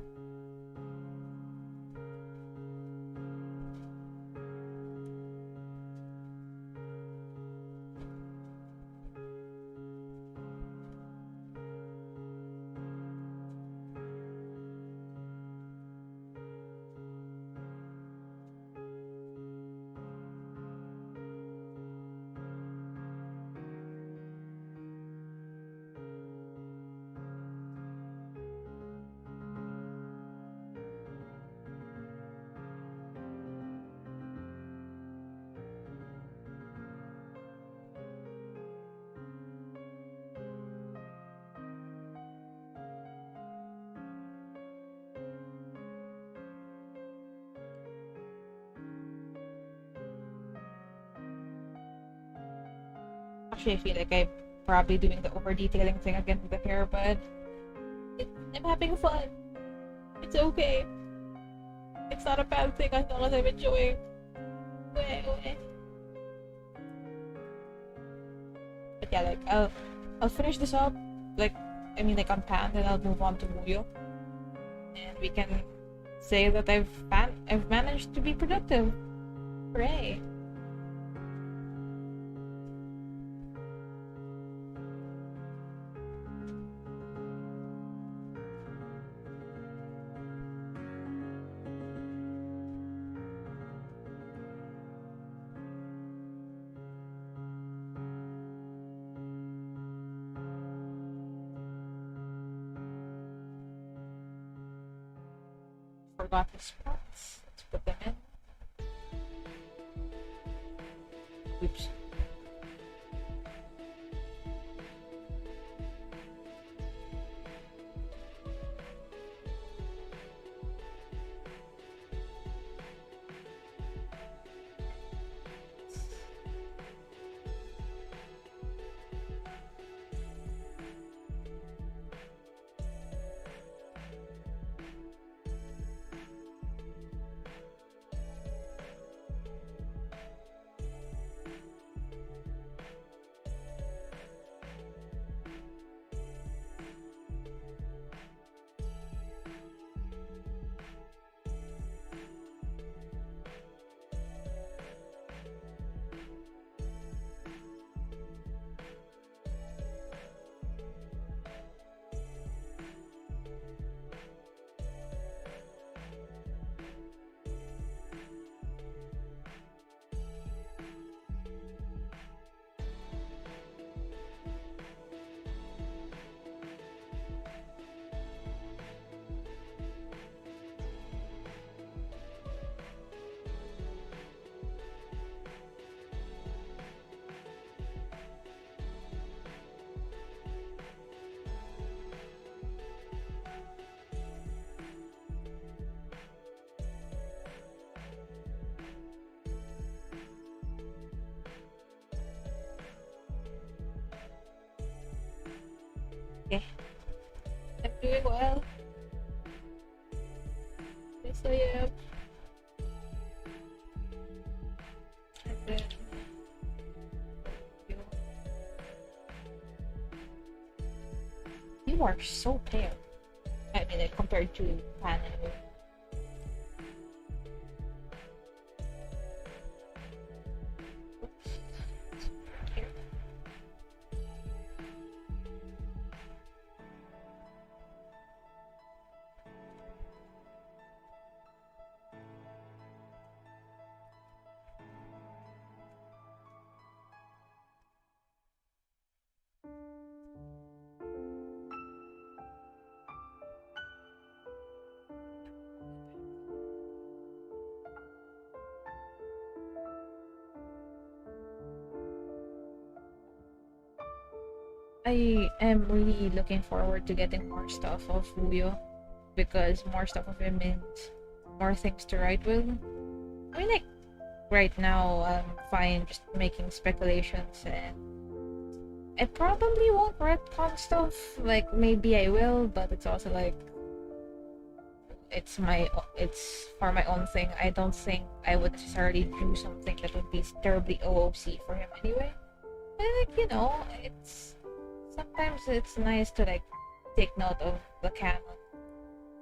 Actually, I feel like I'm probably doing the over detailing thing again with the hair, but I'm having fun. It's okay. It's not a bad thing as long as I'm enjoying. But yeah, like I'll finish this up, like I mean like on Pan, then I'll move on to Muyo, and we can say that I've managed to be productive. Hooray! Forgot the spots. Let's put them in. Oops. doing well. Yes, I am. And then you, you are so pale. I mean, like, compared to Canon. I am really looking forward to getting more stuff of Fuyo because more stuff of him means more things to write with. I mean, like, right now, I'm fine just making speculations, and I probably won't retcon stuff. Like, maybe I will, but it's also like, it's for my own thing. I don't think I would necessarily do something that would be terribly OOC for him anyway. And, like, it's sometimes it's nice to like take note of the canon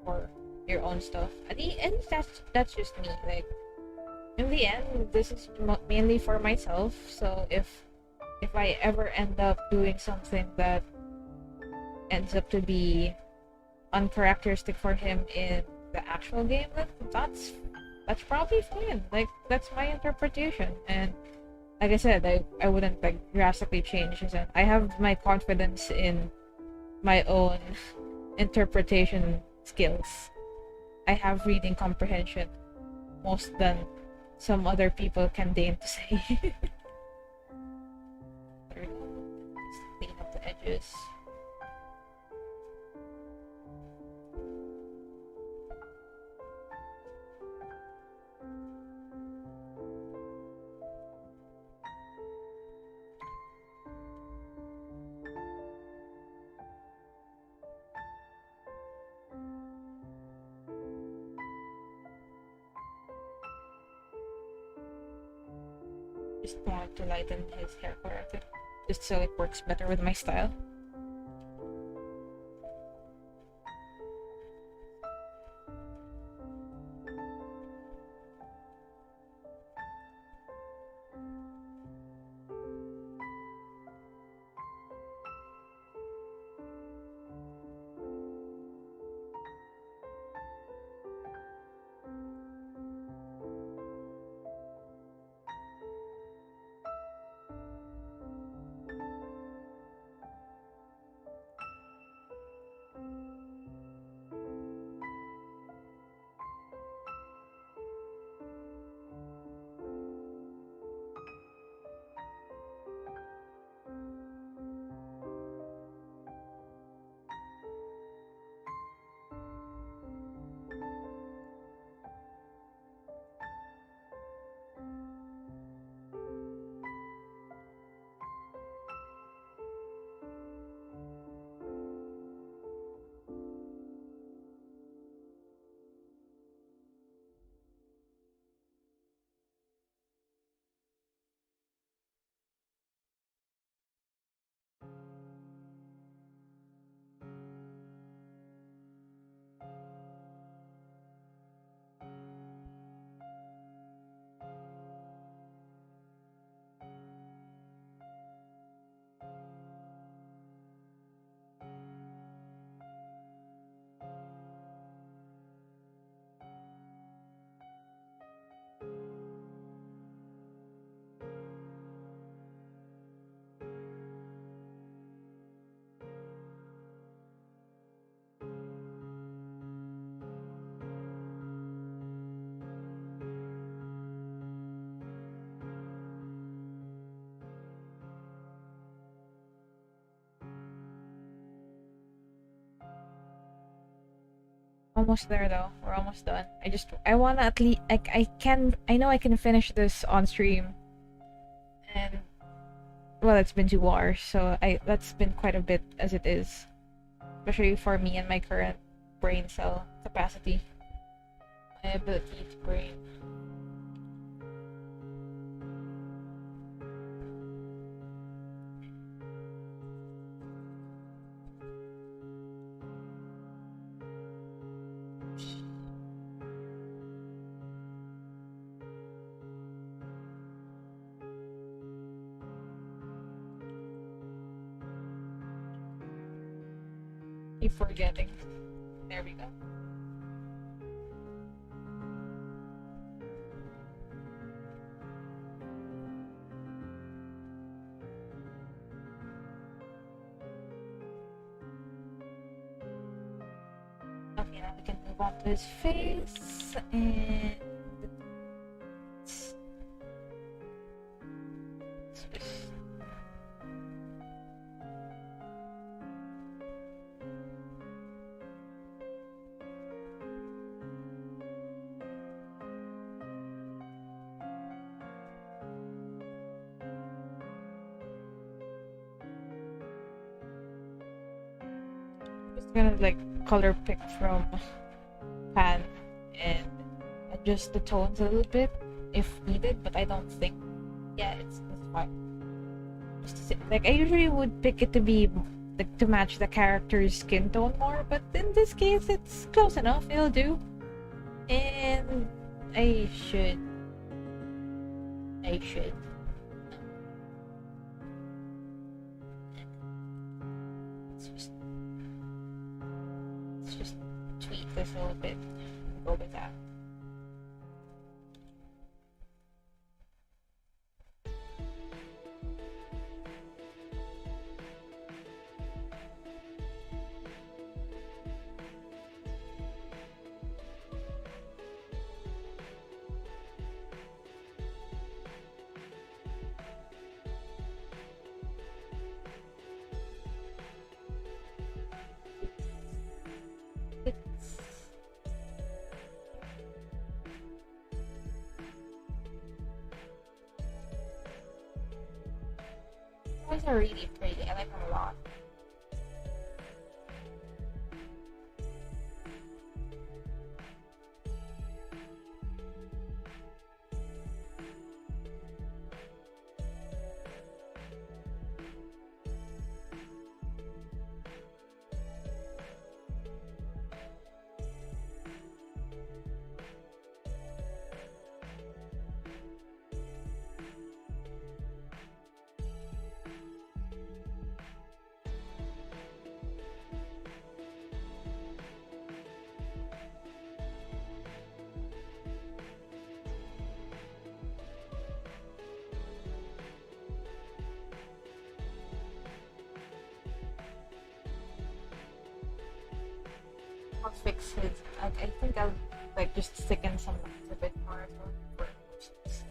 for your own stuff. At the end, that's just me. Like, in the end, this is mainly for myself. So if I ever end up doing something that ends up to be uncharacteristic for him in the actual game, then that's probably fine. Like, that's my interpretation. And like I said, I wouldn't like drastically change this. And I have my confidence in my own interpretation skills. I have reading comprehension most than some other people can deign to say. There we go. Just clean up the edges. Just wanted to lighten his hair color a bit, just so it works better with my style. Almost there though. We're almost done. I wanna at least I know I can finish this on stream. And well, it's been 2 hours, so that's been quite a bit as it is. especially for me and my current brain cell capacity, my ability to brain. Keep forgetting. There we go. Okay, now we can move on to his face and just gonna like color pick from pan and adjust the tones a little bit if needed, but I don't think, yeah, it's fine. Like I usually would pick it to be like to match the character's skin tone more, but in this case it's close enough, it'll do. And I should let's just tweak this a little bit and go with that. These are really pretty. I like them a lot. I'll fix his. I think I'll like just stick in some lines a bit more for emotions.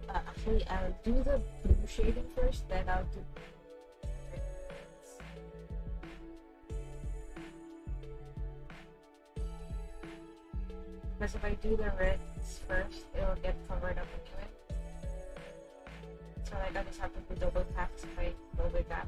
Actually, I'll do the blue shading first, then I'll do. Because if I do the reds first, it'll get covered up anyway. So like I just have to do double taps if I go with that.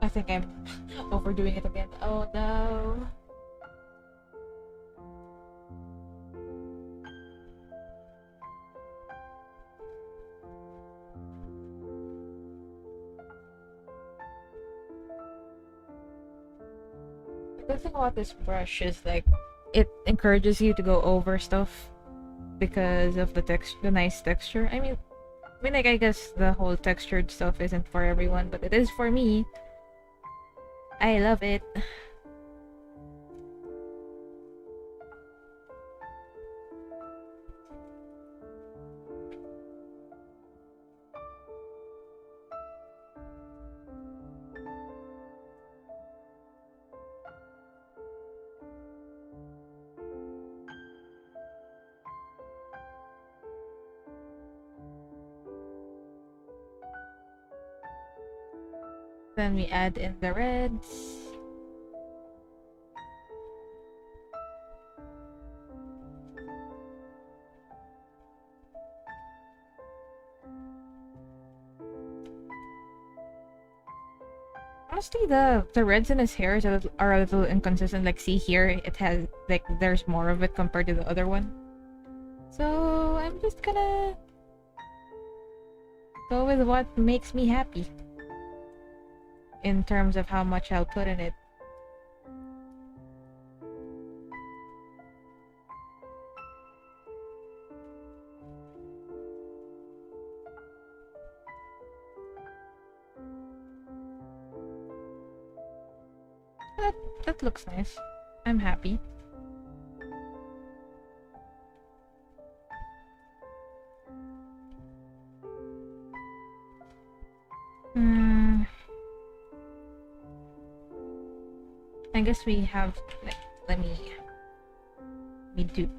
I think I'm overdoing it again. Oh no. The good thing about this brush is like it encourages you to go over stuff because of the nice texture. I mean, I mean, like, I guess the whole textured stuff isn't for everyone, but it is for me. I love it. Then we add in the reds. Honestly, the reds in his hair are a little inconsistent. Like, see here, it has like there's more of it compared to the other one. So I'm just gonna go with what makes me happy in terms of how much I'll put in it. That looks nice. I'm happy. I guess we have like let me do.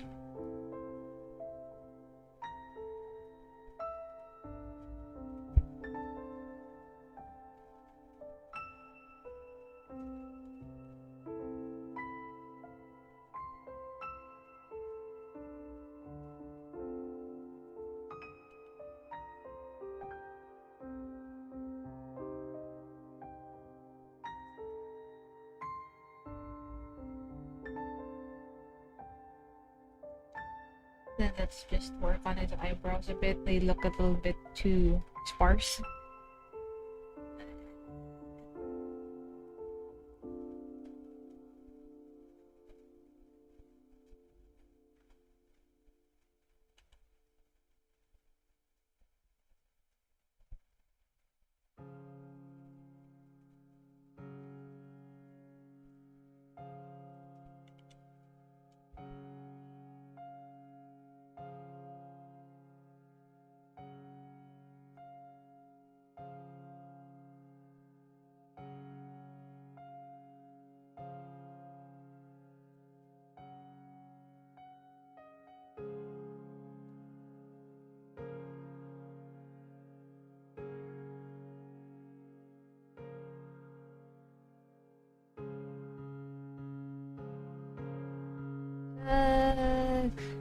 Then let's just work on his eyebrows a bit. They look a little bit too sparse.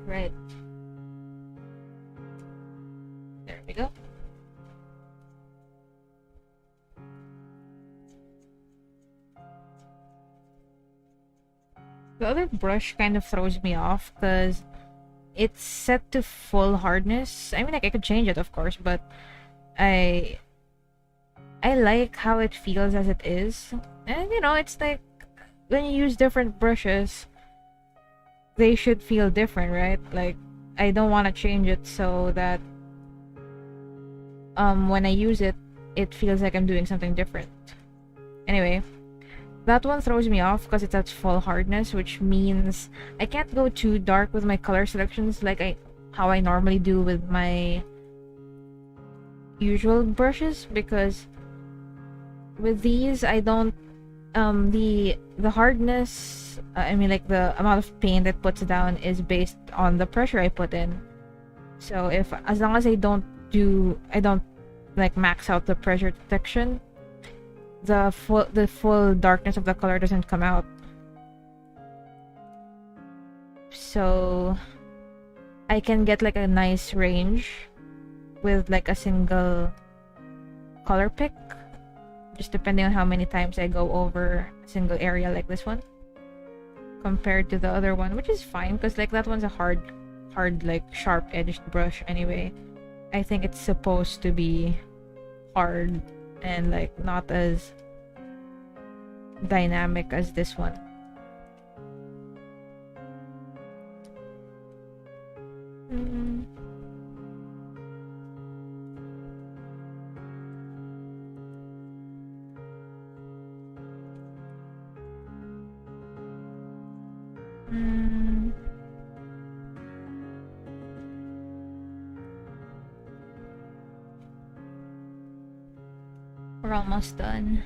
Right. There we go. The other brush kind of throws me off because it's set to full hardness. I mean, like, I could change it, of course, but I I like how it feels as it is. And you know, it's like when you use different brushes, they should feel different, right? Like, I don't want to change it so that when I use it, it feels like I'm doing something different. Anyway, that one throws me off because it's at full hardness, which means I can't go too dark with my color selections like how I normally do with my usual brushes, because with these I don't the hardness, I mean, like, the amount of paint it puts down is based on the pressure I put in. So if as long as I don't like max out the pressure detection, the full darkness of the color doesn't come out. So I can get like a nice range with like a single color pick, just depending on how many times I go over a single area like this one compared to the other one, which is fine because like that one's a hard like sharp edged brush anyway. I think it's supposed to be hard and like not as dynamic as this one. Mm, we're almost done.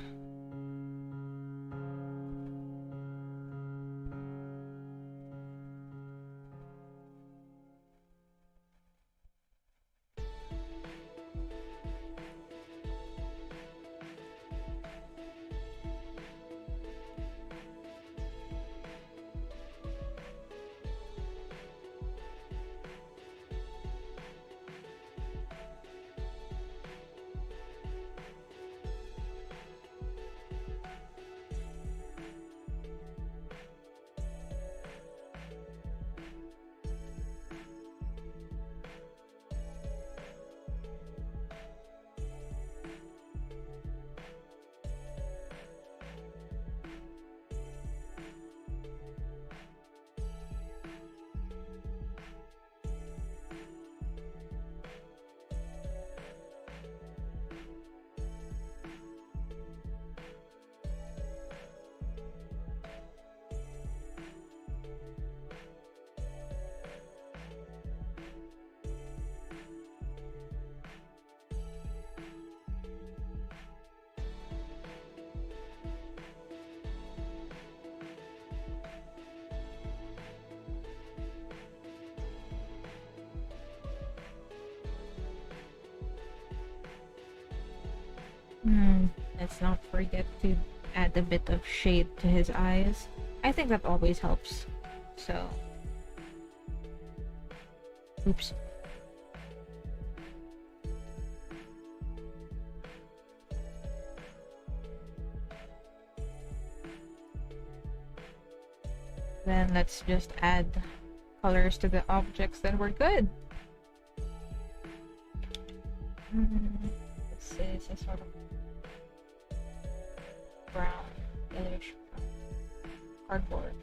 Let's not forget to add a bit of shade to his eyes. I think that always helps. So, oops. Then let's just add colors to the objects, then we're good. This is a sort of brown, yellowish cardboard.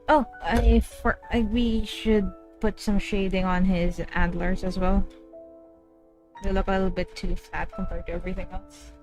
Oh, we should put some shading on his antlers as well. They look a little bit too flat compared to everything else.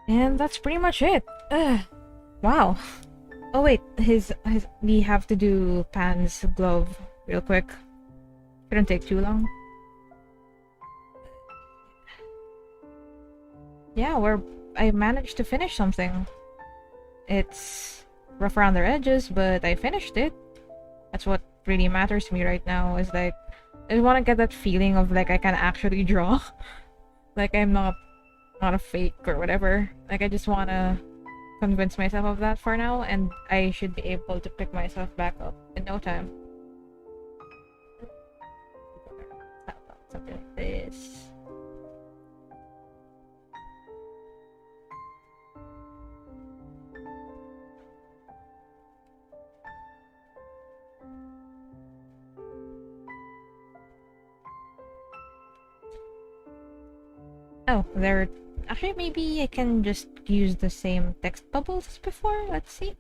And that's pretty much it. Wow. Oh wait, his we have to do Pan's glove real quick. Shouldn't take too long. Yeah, we're I managed to finish something. It's rough around the edges, but I finished it. That's what really matters to me right now. Is like I just want to get that feeling of like I can actually draw. Like I'm not a fake or whatever. Like I just want to convince myself of that for now, and I should be able to pick myself back up in no time. How about something like this? Oh, there. Actually, maybe I can just use the same text bubbles as before. Let's see.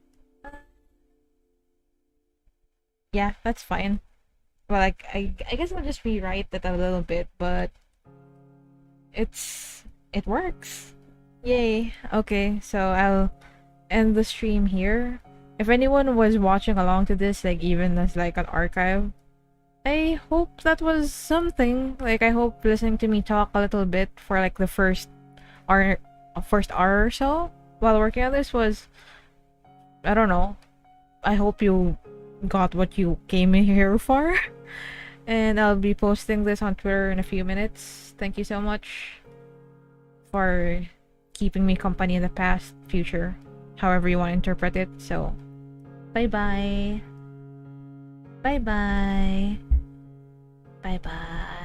Yeah, that's fine. Well, like I guess I'll just rewrite it a little bit, but it works. Yay. Okay, so I'll end the stream here. If anyone was watching along to this, like even as like an archive, I hope that was something. Like I hope listening to me talk a little bit for like the hour, first hour or so while working on this was, I don't know. I hope you got what you came here for. And I'll be posting this on Twitter in a few minutes. Thank you so much for keeping me company in the past, future, however you want to interpret it. So, bye bye. Bye bye. Bye bye.